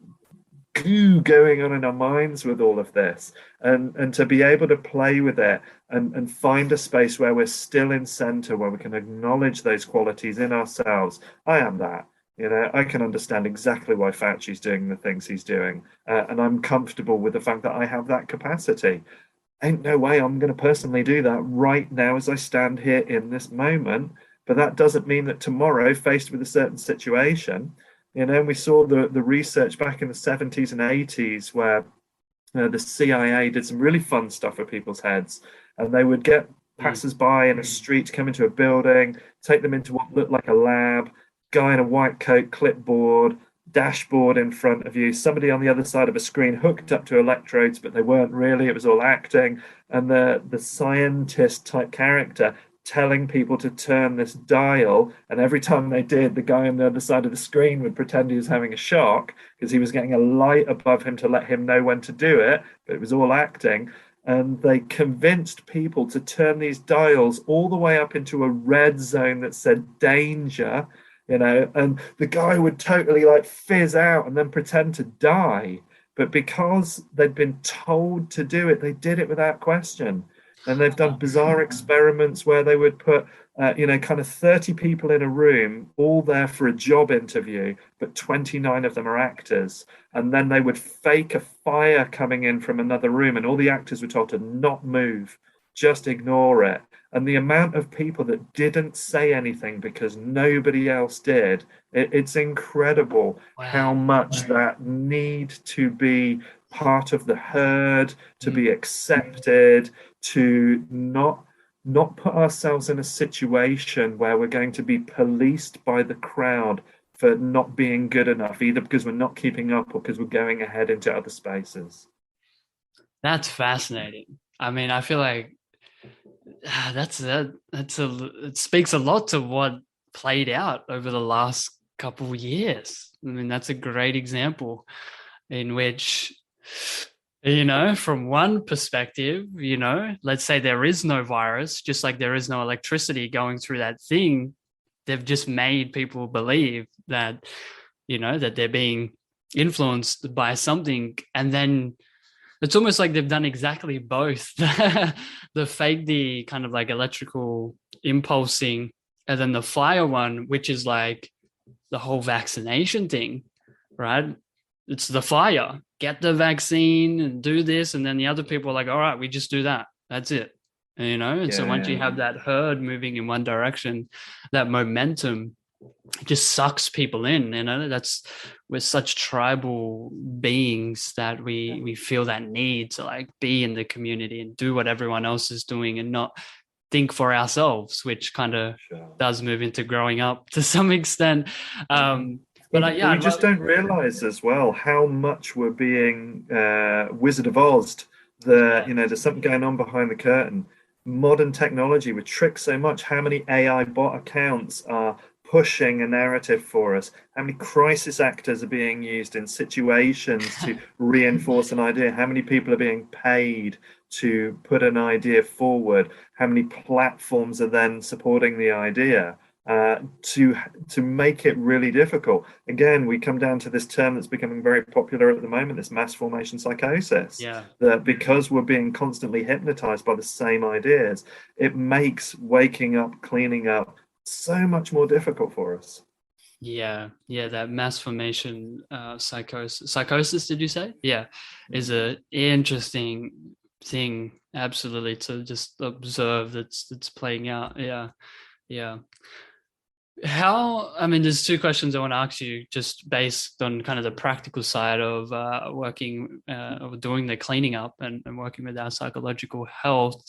goo going on in our minds with all of this, and to be able to play with it and find a space where we're still in center, where we can acknowledge those qualities in ourselves. I am that, you know, I can understand exactly why Fauci's doing the things he's doing, and I'm comfortable with the fact that I have that capacity. Ain't no way I'm going to personally do that right now as I stand here in this moment, but that doesn't mean that tomorrow, faced with a certain situation, you know, we saw the research back in the 70s and 80s where the CIA did some really fun stuff for people's heads, and they would get passers-by in a street to come into a building, take them into what looked like a lab, guy in a white coat, clipboard, dashboard in front of you, somebody on the other side of a screen hooked up to electrodes, but they weren't really, it was all acting, and the scientist type character telling people to turn this dial, and every time they did, the guy on the other side of the screen would pretend he was having a shock because he was getting a light above him to let him know when to do it, but it was all acting. And they convinced people to turn these dials all the way up into a red zone that said danger, you know, and the guy would totally like fizz out and then pretend to die. But because they'd been told to do it, they did it without question. And they've done bizarre experiments where they would put, you know, kind of 30 people in a room, all there for a job interview, but 29 of them are actors. And then they would fake a fire coming in from another room, and all the actors were told to not move, just ignore it. And the amount of people that didn't say anything because nobody else did, it's incredible how much that need to be part of the herd, to be accepted, to not put ourselves in a situation where we're going to be policed by the crowd for not being good enough, either because we're not keeping up or because we're going ahead into other spaces. That's fascinating. I mean, I feel like it speaks a lot to what played out over the last couple of years. I mean, that's a great example in which, you know, from one perspective, you know, let's say there is no virus, just like there is no electricity going through that thing. They've just made people believe that, you know, that they're being influenced by something. And then it's almost like they've done exactly both. The kind of like electrical impulsing, and then the fire one, which is like the whole vaccination thing, right? it's the fire, get the vaccine and do this. And then the other people are like, all right, we just do that. That's it. And so once you have that herd moving in one direction, that momentum just sucks people in. That's, we're such tribal beings that we feel that need to like be in the community and do what everyone else is doing and not think for ourselves, which kind of does move into growing up to some extent. But we just don't realize as well how much we're being Wizard of Oz'd. There's something going on behind the curtain. Modern technology would trick so much. How many AI bot accounts are pushing a narrative for us? How many crisis actors are being used in situations to reinforce an idea? How many people are being paid to put an idea forward? How many platforms are then supporting the idea to make it really difficult? Again, we come down to this term that's becoming very popular at the moment, this mass formation psychosis. That because we're being constantly hypnotized by the same ideas, it makes waking up, cleaning up so much more difficult for us. That mass formation psychosis, did you say? Is a interesting thing, absolutely, to just observe that's playing out. There's two questions I want to ask you, just based on kind of the practical side of working or doing the cleaning up and working with our psychological health.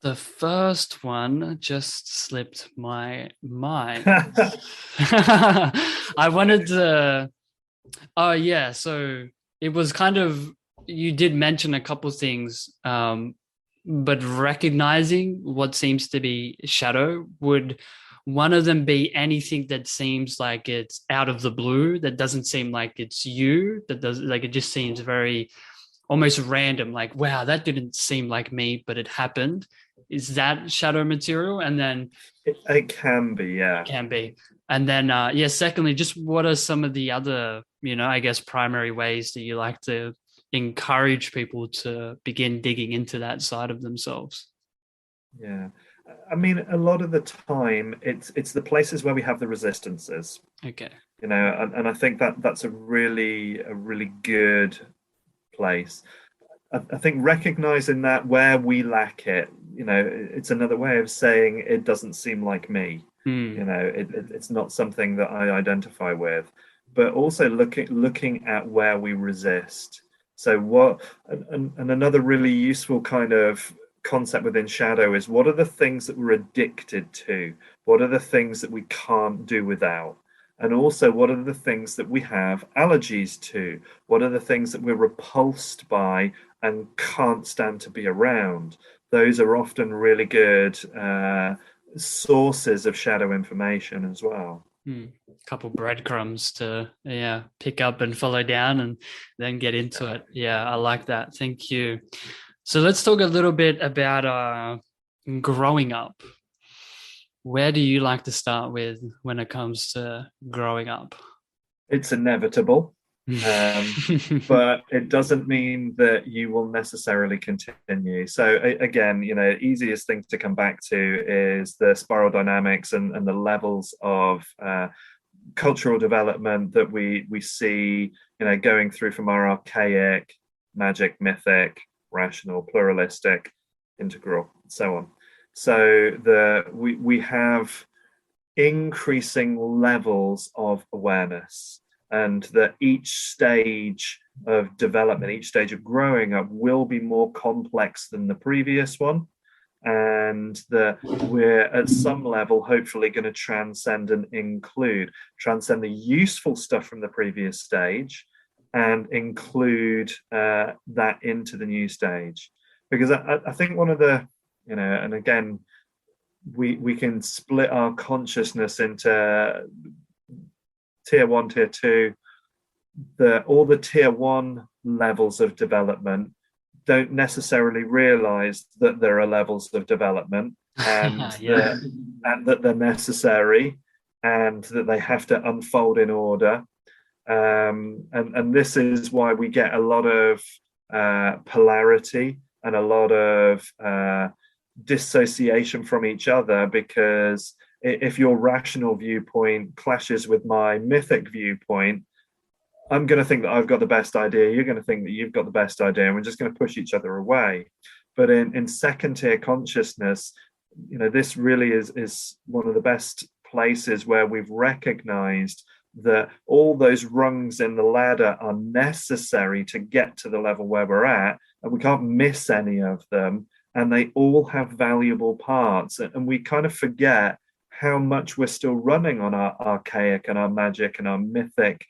The first one just slipped my mind. I wanted to. So it was kind of, you did mention a couple things, but recognizing what seems to be shadow, would one of them be anything that seems like it's out of the blue, that doesn't seem like it's you, that does, like, it just seems very almost random, like, wow, that didn't seem like me, but it happened? Is that shadow material? And then it can be, it can be. And then secondly, just what are some of the other, I guess, primary ways that you like to encourage people to begin digging into that side of themselves? A lot of the time it's the places where we have the resistances. Okay. And I think that's a really good place. I think recognizing that where we lack it, it's another way of saying it doesn't seem like me. It's not something that I identify with, but also looking at where we resist. So what, and another really useful kind of concept within shadow is, what are the things that we're addicted to? What are the things that we can't do without? And also, what are the things that we have allergies to? What are the things that we're repulsed by and can't stand to be around? Those are often really good sources of shadow information as well. A couple breadcrumbs to pick up and follow down and then get into it. I like that. Thank you. So let's talk a little bit about growing up. Where do you like to start with when it comes to growing up? It's inevitable, but it doesn't mean that you will necessarily continue. So again, easiest thing to come back to is the spiral dynamics and the levels of cultural development that we see, going through from our archaic, magic, mythic, rational, pluralistic, integral, and so on. So we have increasing levels of awareness, and that each stage of development, each stage of growing up will be more complex than the previous one, and that we're at some level hopefully going to transcend the useful stuff from the previous stage and include that into the new stage. Because I think one of the, and again, we can split our consciousness into tier 1, tier 2. All the tier 1 levels of development don't necessarily realize that there are levels of development, and that they're necessary, and that they have to unfold in order. And this is why we get a lot of polarity and a lot of dissociation from each other, because if your rational viewpoint clashes with my mythic viewpoint, I'm going to think that I've got the best idea. You're going to think that you've got the best idea, and we're just going to push each other away. But in second tier consciousness, this really is one of the best places where we've recognized that all those rungs in the ladder are necessary to get to the level where we're at, and we can't miss any of them. And they all have valuable parts. And we kind of forget how much we're still running on our archaic and our magic and our mythic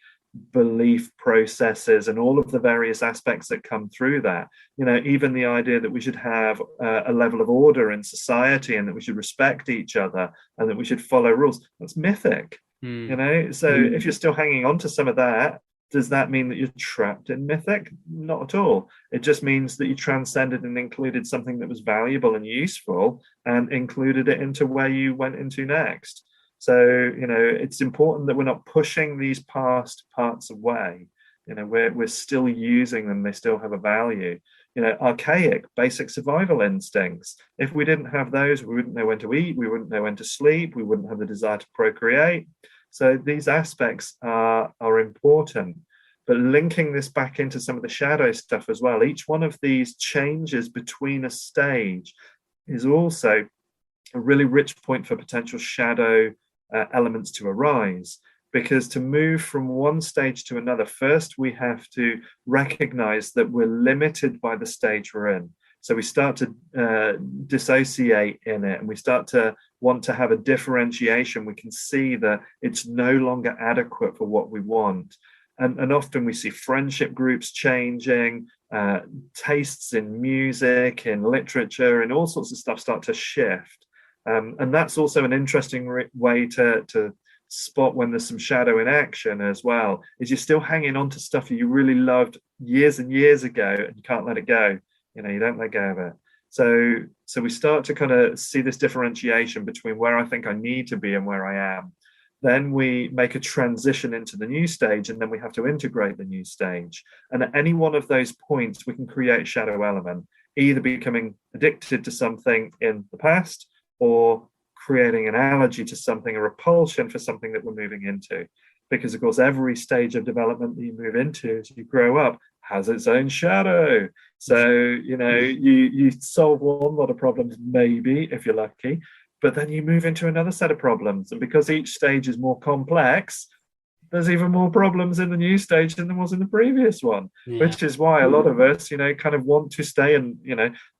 belief processes and all of the various aspects that come through that. Even the idea that we should have a level of order in society, and that we should respect each other, and that we should follow rules, that's mythic. So if you're still hanging on to some of that, does that mean that you're trapped in mythic? Not at all. It just means that you transcended and included something that was valuable and useful, and included it into where you went into next. So, it's important that we're not pushing these past parts away. We're still using them. They still have a value. Archaic, basic survival instincts. If we didn't have those, we wouldn't know when to eat. We wouldn't know when to sleep. We wouldn't have the desire to procreate. So these aspects are important. But linking this back into some of the shadow stuff as well, each one of these changes between a stage is also a really rich point for potential shadow elements to arise. Because to move from one stage to another, first we have to recognize that we're limited by the stage we're in. So we start to dissociate in it, and we start to want to have a differentiation. We can see that it's no longer adequate for what we want. And often we see friendship groups changing, tastes in music, in literature, and all sorts of stuff start to shift. And that's also an interesting way to spot when there's some shadow in action as well, is you're still hanging on to stuff you really loved years and years ago, and you can't let it go. You don't let go of it. So we start to kind of see this differentiation between where I think I need to be and where I am. Then we make a transition into the new stage, and then we have to integrate the new stage. And at any one of those points, we can create a shadow element, either becoming addicted to something in the past, or creating an allergy to something, a repulsion for something that we're moving into. Because, of course, every stage of development that you move into as you grow up has its own shadow. So, you solve one lot of problems, maybe, if you're lucky, but then you move into another set of problems. And because each stage is more complex, there's even more problems in the new stage than there was in the previous one, which is why a lot of us, kind of want to stay in,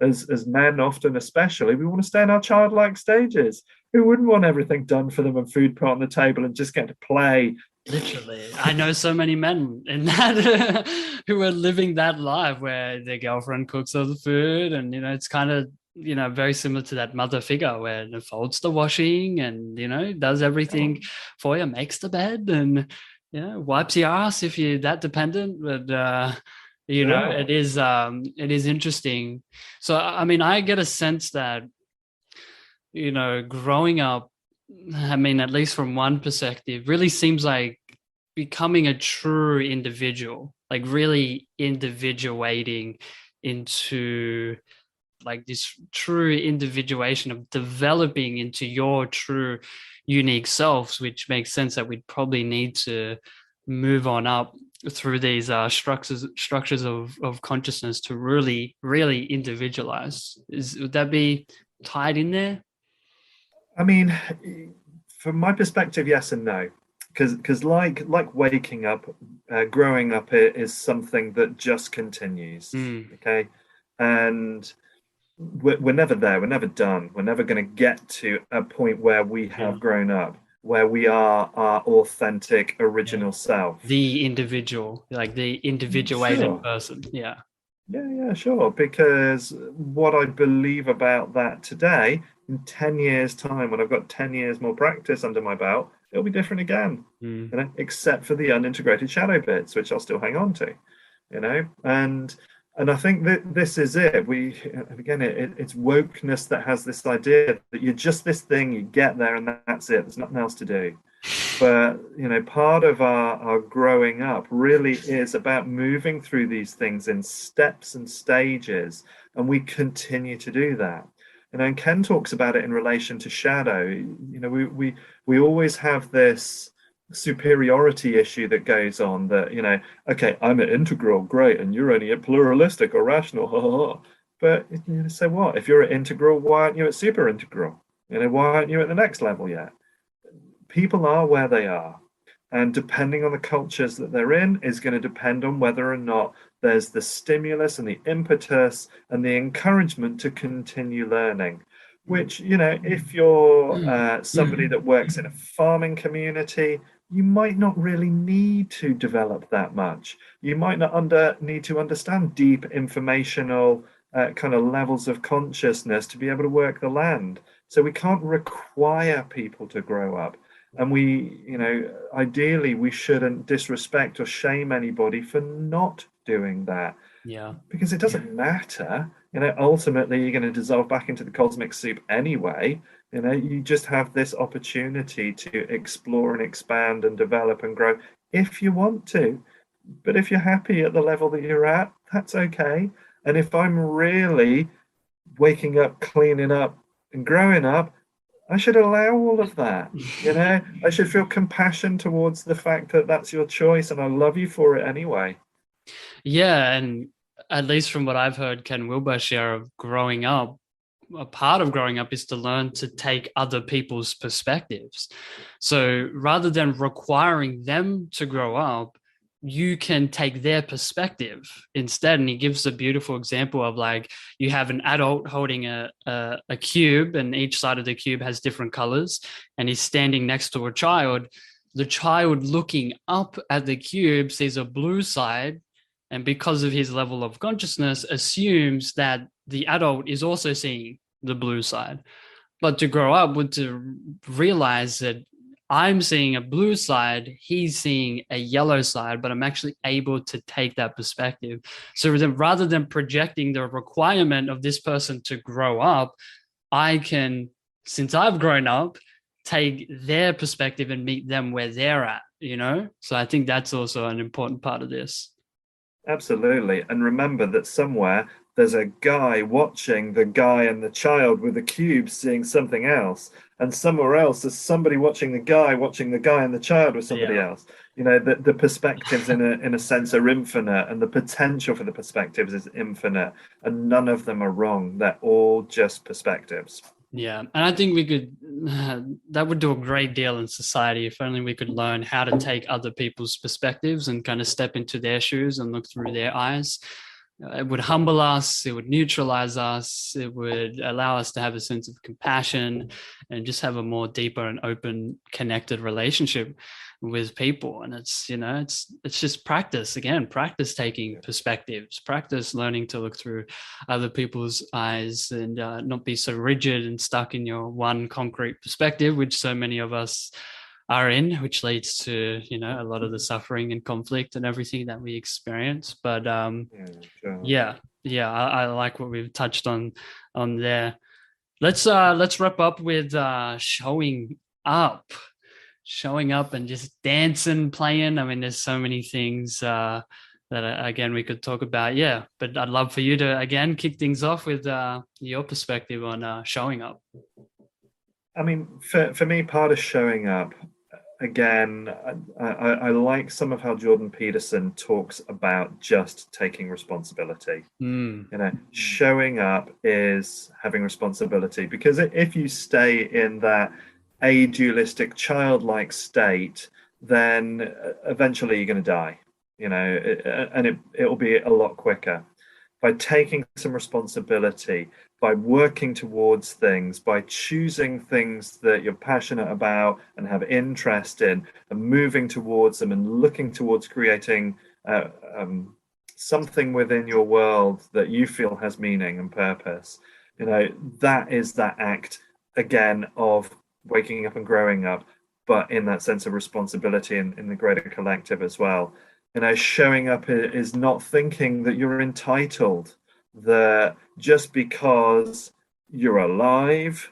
as men often especially, we want to stay in our childlike stages. Who wouldn't want everything done for them and food put on the table and just get to play? Literally. I know so many men in that who are living that life where their girlfriend cooks all the food, and, it's kind of, very similar to that mother figure where it folds the washing and, does everything for you, makes the bed, and, wipes your ass if you're that dependent. But, it is interesting. So, I mean, I get a sense that, growing up, I mean, at least from one perspective, really seems like becoming a true individual, like really individuating into like this true individuation of developing into your true unique selves, which makes sense that we'd probably need to move on up through these structures of consciousness to really individualize. Would that be tied in there? I mean, from my perspective, yes and no. Because like waking up, growing up is something that just continues. Okay. And we're never there. We're never done. We're never going to get to a point where we have grown up, where we are our authentic, original self. The individual, like the individuated person. Yeah. Yeah, sure. Because what I believe about that today, in 10 years' time, when I've got 10 years more practice under my belt, it'll be different again, except for the unintegrated shadow bits, which I'll still hang on to, And I think that this is it. It's wokeness that has this idea that you're just this thing, you get there and that's it. There's nothing else to do. But, part of our growing up really is about moving through these things in steps and stages. And we continue to do that. And Ken talks about it in relation to shadow. We always have this superiority issue that goes on, that, okay, I'm an integral, great, and you're only a pluralistic or rational, ha, ha, ha. But so what? If you're at integral, why aren't you at super integral? Why aren't you at the next level yet? People are where they are. And depending on the cultures that they're in is going to depend on whether or not there's the stimulus and the impetus and the encouragement to continue learning. Which, if you're somebody that works in a farming community, you might not really need to develop that much. You might not need to understand deep informational kind of levels of consciousness to be able to work the land. So we can't require people to grow up. And ideally, we shouldn't disrespect or shame anybody for not doing that. Yeah. Because it doesn't matter. Ultimately, you're going to dissolve back into the cosmic soup anyway. You just have this opportunity to explore and expand and develop and grow if you want to. But if you're happy at the level that you're at, that's okay. And if I'm really waking up, cleaning up, and growing up, I should allow all of that. I should feel compassion towards the fact that that's your choice, and I love you for it anyway. Yeah, and at least from what I've heard Ken Wilber share of growing up, a part of growing up is to learn to take other people's perspectives. So rather than requiring them to grow up, you can take their perspective instead. And he gives a beautiful example of, like, you have an adult holding a cube, and each side of the cube has different colors, and he's standing next to a child. The child looking up at the cube sees a blue side, and because of his level of consciousness, assumes that the adult is also seeing the blue side. But to grow up would to realize that I'm seeing a blue side, he's seeing a yellow side, but I'm actually able to take that perspective. So then, rather than projecting the requirement of this person to grow up, I can, since I've grown up, take their perspective and meet them where they're at, So I think that's also an important part of this. Absolutely. And remember that somewhere there's a guy watching the guy and the child with the cube seeing something else. And somewhere else there's somebody watching the guy and the child with somebody else. The perspectives in a sense are infinite, and the potential for the perspectives is infinite. And none of them are wrong. They're all just perspectives. Yeah, and I think we could, that would do a great deal in society if only we could learn how to take other people's perspectives and kind of step into their shoes and look through their eyes. It would humble us, it would neutralize us, it would allow us to have a sense of compassion and just have a more deeper and open, connected relationship with people. And it's just practice taking perspectives, practice learning to look through other people's eyes, and not be so rigid and stuck in your one concrete perspective, which so many of us are in, which leads to a lot of the suffering and conflict and everything that we experience. But I like what we've touched on there. Let's wrap up with showing up and just dancing, playing. I mean, there's so many things that again we could talk about. Yeah, but I'd love for you to again kick things off with your perspective on showing up. I mean, for me, part of showing up, again, I like some of how Jordan Peterson talks about just taking responsibility. Showing up is having responsibility, because if you stay in that adualistic, childlike state, then eventually you're going to die, and it'll be a lot quicker. By taking some responsibility, by working towards things, by choosing things that you're passionate about and have interest in, and moving towards them and looking towards creating something within your world that you feel has meaning and purpose, that is that act, again, of waking up and growing up, but in that sense of responsibility in the greater collective as well. Showing up is not thinking that you're entitled, that just because you're alive,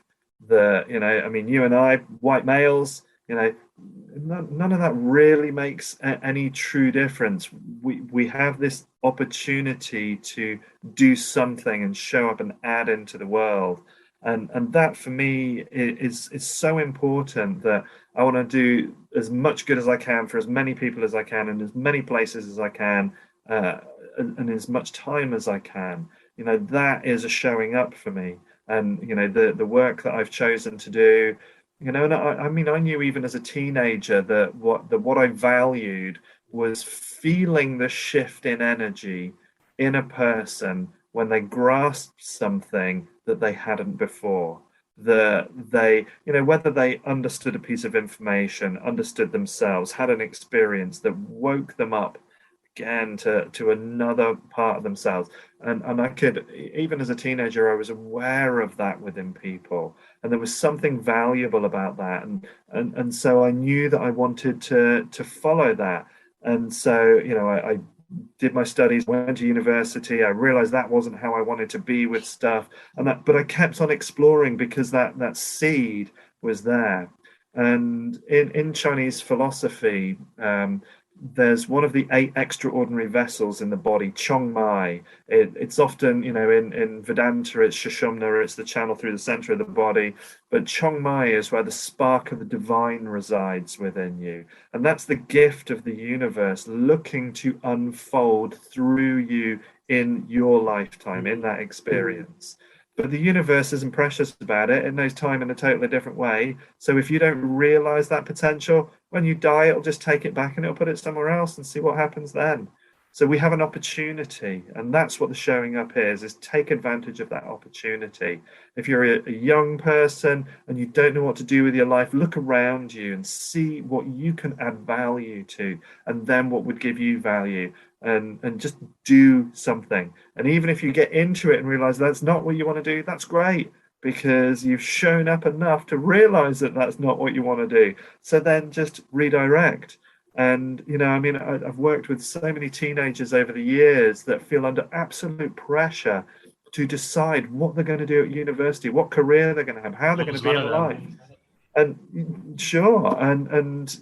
that, you and I, white males, none of that really makes any true difference. We have this opportunity to do something and show up and add into the world. And that for me is so important, that I want to do as much good as I can for as many people as I can, in as many places as I can, uh, and as much time as I can. That is a showing up for me. And the work that I've chosen to do, and I mean, I knew even as a teenager that what I valued was feeling the shift in energy in a person when they grasped something that they hadn't before. That they, whether they understood a piece of information, understood themselves, had an experience that woke them up again to another part of themselves. And I could, even as a teenager, I was aware of that within people, and there was something valuable about that. And so I knew that I wanted to follow that. And so, I did my studies, went to university. I realized that wasn't how I wanted to be with stuff, but I kept on exploring because that seed was there. And in Chinese philosophy, there's one of the 8 extraordinary vessels in the body, Chong Mai. It's often, in Vedanta, it's Sushumna, it's the channel through the center of the body. But Chong Mai is where the spark of the divine resides within you. And that's the gift of the universe looking to unfold through you in your lifetime, in that experience. But the universe isn't precious about it. It knows time in a totally different way. So if you don't realize that potential, when you die, it'll just take it back and it'll put it somewhere else and see what happens then. So we have an opportunity, and that's what the showing up is take advantage of that opportunity. If you're a young person and you don't know what to do with your life, look around you and see what you can add value to, and then what would give you value, and just do something. And even if you get into it and realize that's not what you want to do, that's great, because you've shown up enough to realize that that's not what you want to do. So then just redirect. And, I mean, I've worked with so many teenagers over the years that feel under absolute pressure to decide what they're going to do at university, what career they're going to have, how they're going to be in life. And sure, and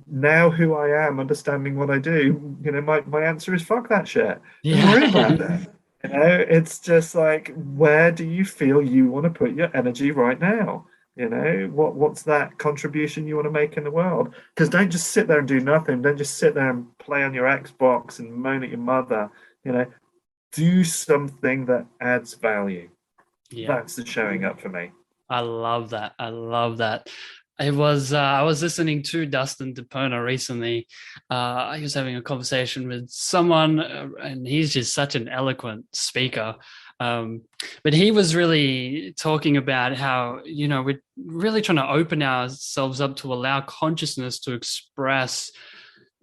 now who I am, understanding what I do, my answer is fuck that shit. Don't worry about that. It's just like, where do you feel you want to put your energy right now? What's that contribution you want to make in the world? Because don't just sit there and do nothing. Don't just sit there and play on your Xbox and moan at your mother. Do something that adds value. That's the showing up for me. I love that. It was I was listening to Dustin DePona recently. I was having a conversation with someone, and he's just such an eloquent speaker. But he was really talking about how, we're really trying to open ourselves up to allow consciousness to express,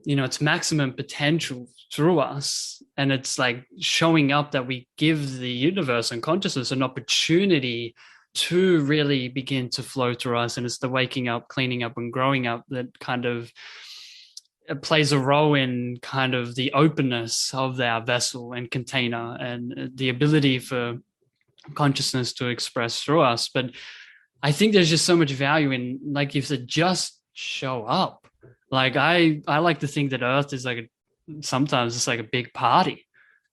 its maximum potential through us. And it's like showing up that we give the universe and consciousness an opportunity to really begin to flow through us. And it's the waking up, cleaning up, and growing up that kind of plays a role in kind of the openness of our vessel and container, and the ability for consciousness to express through us. But I think there's just so much value in, like you said, just show up. Like I like to think that Earth is sometimes it's like a big party,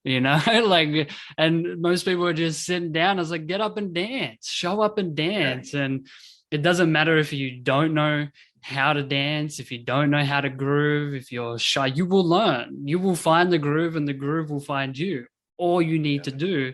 like, and most people are just sitting down. I was like, get up and dance, show up and dance. And it doesn't matter if you don't know how to dance, if you don't know how to groove, if you're shy, you will learn. You will find the groove, and the groove will find you. All you need to do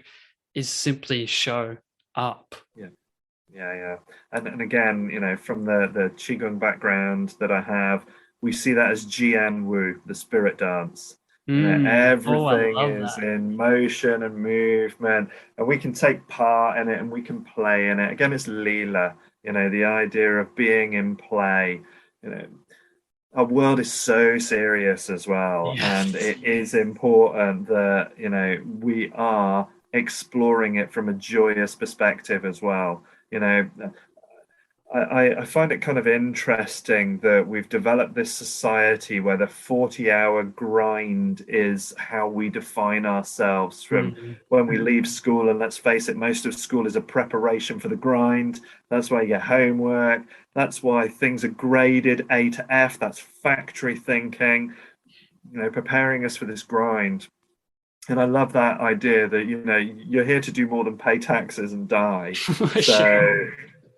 is simply show up. Yeah. And again, from the Qigong background that I have, we see that as Jian Wu, the spirit dance. Everything is in motion and movement, and we can take part in it and we can play in it. Again, it's Leela, the idea of being in play. Our world is so serious as well, and it is important that we are exploring it from a joyous perspective as well. I find it kind of interesting that we've developed this society where the 40-hour grind is how we define ourselves from when we leave school. And let's face it, most of school is a preparation for the grind. That's why you get homework. That's why things are graded A to F. That's factory thinking, preparing us for this grind. And I love that idea that, you're here to do more than pay taxes and die. Sure. So,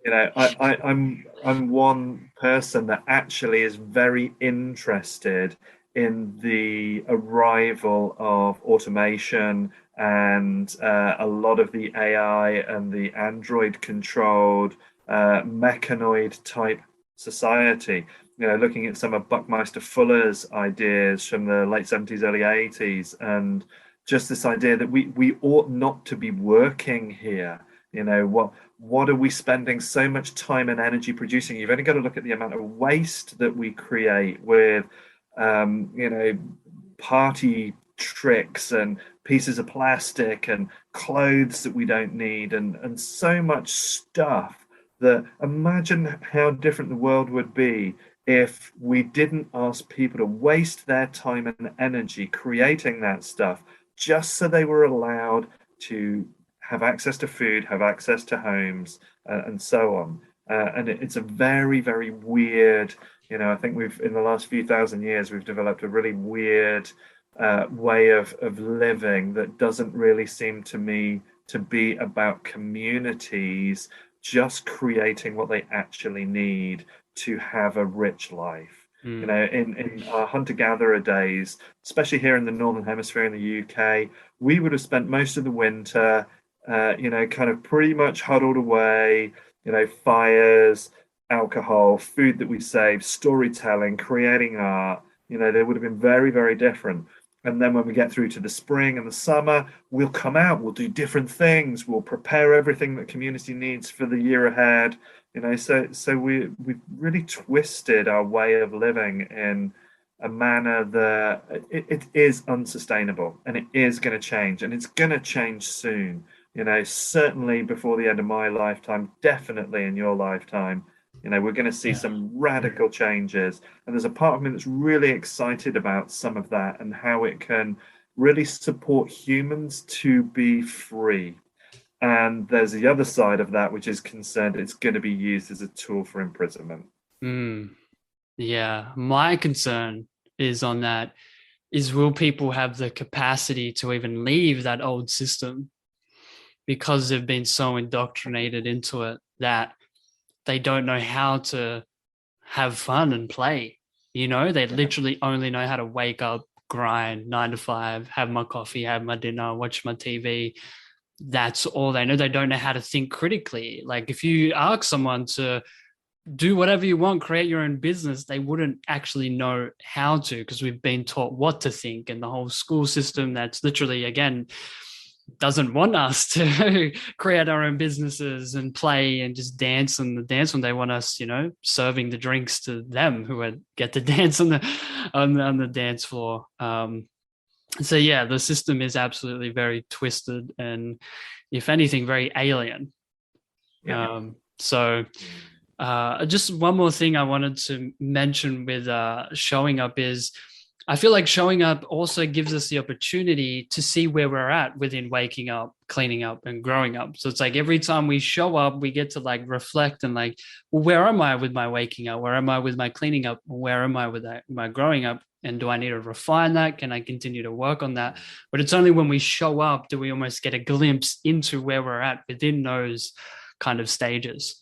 I'm one person that actually is very interested in the arrival of automation and a lot of the AI and the Android controlled mechanoid type society. Looking at some of Buckminster Fuller's ideas from the late 70s, early 80s, and just this idea that we ought not to be working here. What are we spending so much time and energy producing? You've only got to look at the amount of waste that we create with party tricks and pieces of plastic and clothes that we don't need, and so much stuff, that imagine how different the world would be if we didn't ask people to waste their time and energy creating that stuff just so they were allowed to have access to food, have access to homes, and so on. And it's a very, very weird, I think in the last few thousand years, we've developed a really weird way of living that doesn't really seem to me to be about communities just creating what they actually need to have a rich life. In our hunter-gatherer days, especially here in the Northern Hemisphere in the UK, we would have spent most of the winter, kind of pretty much huddled away, fires, alcohol, food that we saved, storytelling, creating art. They would have been very, very different. And then when we get through to the spring and the summer, we'll come out, we'll do different things, we'll prepare everything that community needs for the year ahead. So we've really twisted our way of living in a manner that it is unsustainable, and it is going to change, and it's going to change soon. Certainly before the end of my lifetime, definitely in your lifetime. We're going to see some radical changes, and there's a part of me that's really excited about some of that and how it can really support humans to be free. And there's the other side of that, which is concerned it's going to be used as a tool for imprisonment. Yeah, my concern is on that is, will people have the capacity to even leave that old system because they've been so indoctrinated into it that they don't know how to have fun and play. They literally only know how to wake up, grind 9 to 5, have my coffee, have my dinner, watch my TV. That's all they know. They don't know how to think critically. Like, if you ask someone to do whatever you want, create your own business, they wouldn't actually know how to, because we've been taught what to think, and the whole school system that's literally, again, doesn't want us to create our own businesses and play and just dance on the dance when they want us, serving the drinks to them who get to dance on the dance floor. So yeah, the system is absolutely very twisted and, if anything, very alien. So just one more thing I wanted to mention with showing up is, I feel like showing up also gives us the opportunity to see where we're at within waking up, cleaning up, and growing up. So it's like every time we show up, we get to reflect and well, where am I with my waking up? Where am I with my cleaning up? Where am I with my growing up? And do I need to refine that? Can I continue to work on that? But it's only when we show up do we almost get a glimpse into where we're at within those kind of stages.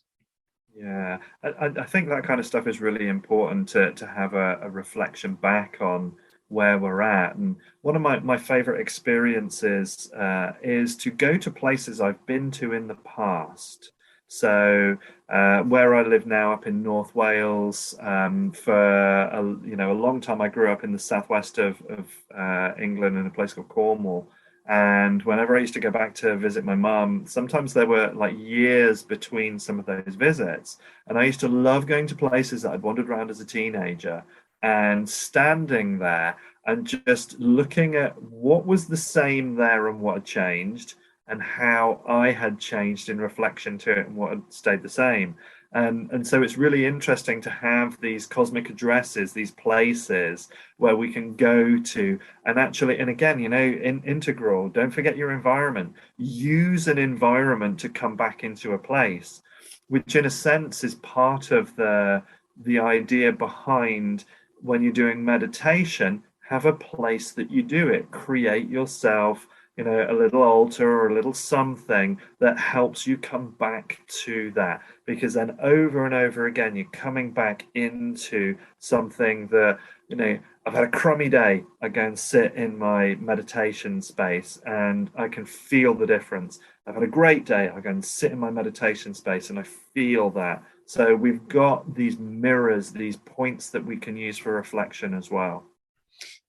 Yeah, I think that kind of stuff is really important to have a reflection back on where we're at. And one of my favorite experiences is to go to places I've been to in the past. So where I live now up in North Wales, for a long time, I grew up in the southwest of England in a place called Cornwall. And whenever I used to go back to visit my mum, sometimes there were years between some of those visits. And I used to love going to places that I'd wandered around as a teenager and standing there and just looking at what was the same there and what had changed, and how I had changed in reflection to it and what had stayed the same. And so it's really interesting to have these cosmic addresses, these places where we can go to and actually, and again, integral, don't forget your environment. Use an environment to come back into a place, which in a sense is part of the idea behind when you're doing meditation, have a place that you do it. Create yourself, a little altar or a little something that helps you come back to that, because then over and over again you're coming back into something that, I've had a crummy day. I go and sit in my meditation space and I can feel the difference. I've had a great day. I go and sit in my meditation space and I feel that. So we've got these mirrors, these points that we can use for reflection as well.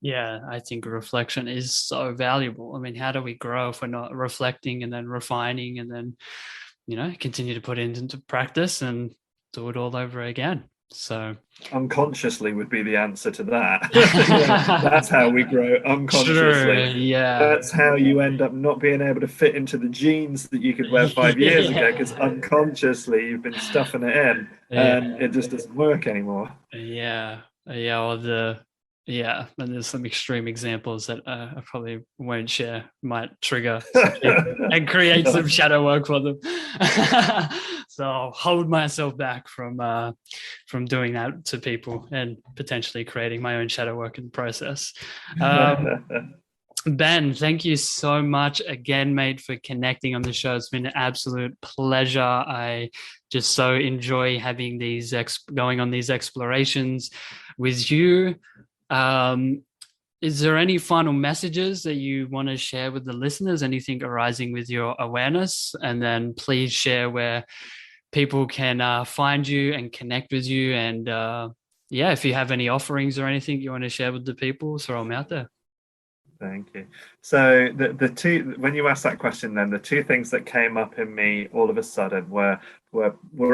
Yeah, I think reflection is so valuable. I mean, how do we grow if we're not reflecting and then refining and then, continue to put it into practice and do it all over again? So unconsciously would be the answer to that. That's how we grow, unconsciously. True, yeah. That's how you end up not being able to fit into the jeans that you could wear 5 years ago, because unconsciously you've been stuffing it in and it just doesn't work anymore. Yeah, and there's some extreme examples that I probably won't share, might trigger and create some shadow work for them. So I'll hold myself back from doing that to people and potentially creating my own shadow work in the process. Ben, thank you so much again, mate, for connecting on the show. It's been an absolute pleasure. I just so enjoy having going on these explorations with you. Is there any final messages that you want to share with the listeners? Anything arising with your awareness? And then please share where people can find you and connect with you. And if you have any offerings or anything you want to share with the people, throw them out there. Thank you. So the two, when you asked that question, then the two things that came up in me all of a sudden were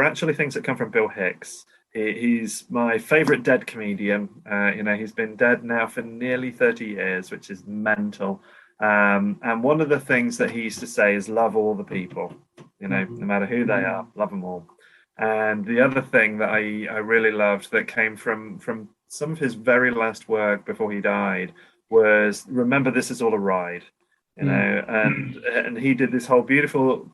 actually things that come from Bill Hicks. He's my favorite dead comedian. He's been dead now for nearly 30 years, which is mental. And one of the things that he used to say is love all the people, no matter who they are, love them all. And the other thing that I really loved that came from some of his very last work before he died was, remember, this is all a ride, and he did this whole beautiful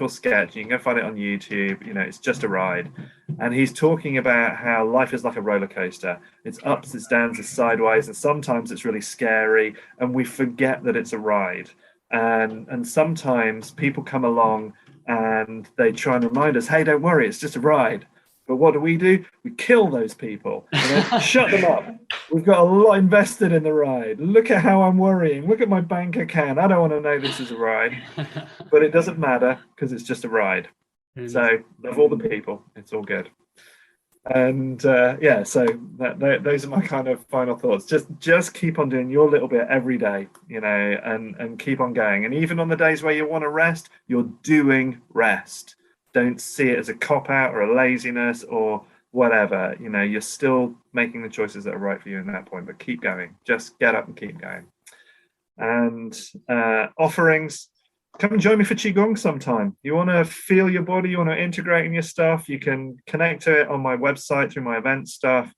sketch. You can go find it on YouTube. It's just a ride, and he's talking about how life is like a roller coaster. It's ups, it's downs, it's sideways, and sometimes it's really scary, and we forget that it's a ride. And sometimes people come along and they try and remind us, hey, don't worry, it's just a ride. But what do? We kill those people. Shut them up. We've got a lot invested in the ride. Look at how I'm worrying. Look at my bank account. I don't want to know this is a ride. But it doesn't matter, because it's just a ride. So love all the people. It's all good. And so those are my kind of final thoughts. Just keep on doing your little bit every day, and keep on going. And even on the days where you want to rest, you're doing rest. Don't see it as a cop-out or a laziness or whatever. You're still making the choices that are right for you in that point, but keep going. Just get up and keep going. And offerings, come and join me for Qigong sometime. You want to feel your body, you want to integrate in your stuff, you can connect to it on my website through my event stuff,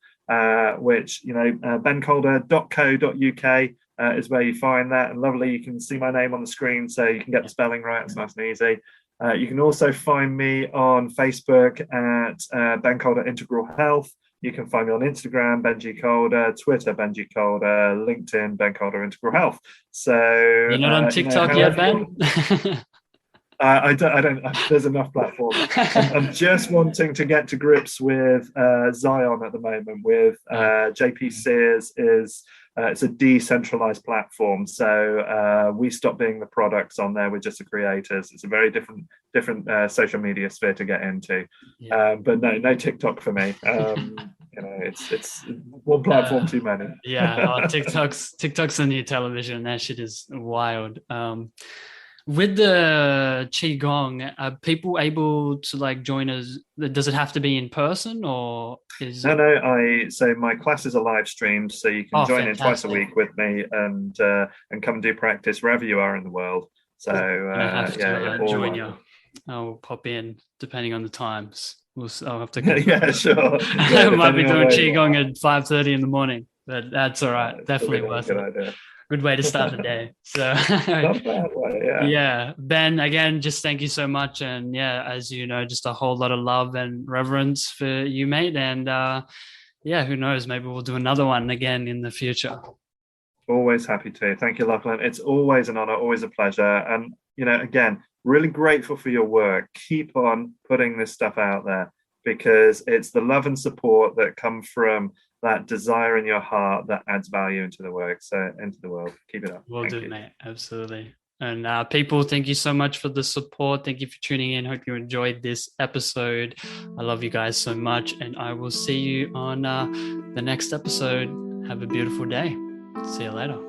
which, bencalder.co.uk is where you find that. And lovely, you can see my name on the screen, so you can get the spelling right. It's nice and easy. You can also find me on Facebook at Ben Calder Integral Health. You can find me on Instagram, Benji Calder, Twitter, Benji Calder, LinkedIn, Ben Calder Integral Health. So you're not on TikTok yet, Ben? I don't. There's enough platforms. I'm just wanting to get to grips with Zion at the moment. With JP Sears is. It's a decentralized platform, so we stopped being the products on there. We're just the creators. It's a very different social media sphere to get into. But no TikTok for me. It's one platform too many. TikTok's the new television. That shit is wild. With the Qigong, are people able to join us? Does it have to be in person, or is No. So my classes are live streamed, so you can join in twice a week with me and come and do practice wherever you are in the world. So I have to join you. I'll pop in depending on the times. I'll have to. Yeah, sure. I might be doing Qigong at 5:30 in the morning, but that's all right. Definitely worth it. Idea. Good way to start the day. So not bad way, yeah. Ben, again, just thank you so much. And as you know, just a whole lot of love and reverence for you, mate. And who knows, maybe we'll do another one again in the future. Always happy to. Thank you, Lachlan. It's always an honor, always a pleasure. And, again, really grateful for your work. Keep on putting this stuff out there, because it's the love and support that come from that desire in your heart that adds value into the work, so into the world. Keep it up. Will do, mate. Absolutely. And people, thank you so much for the support. Thank you for tuning in. Hope you enjoyed this episode. I love you guys so much, and I will see you on the next episode. Have a beautiful day. See you later.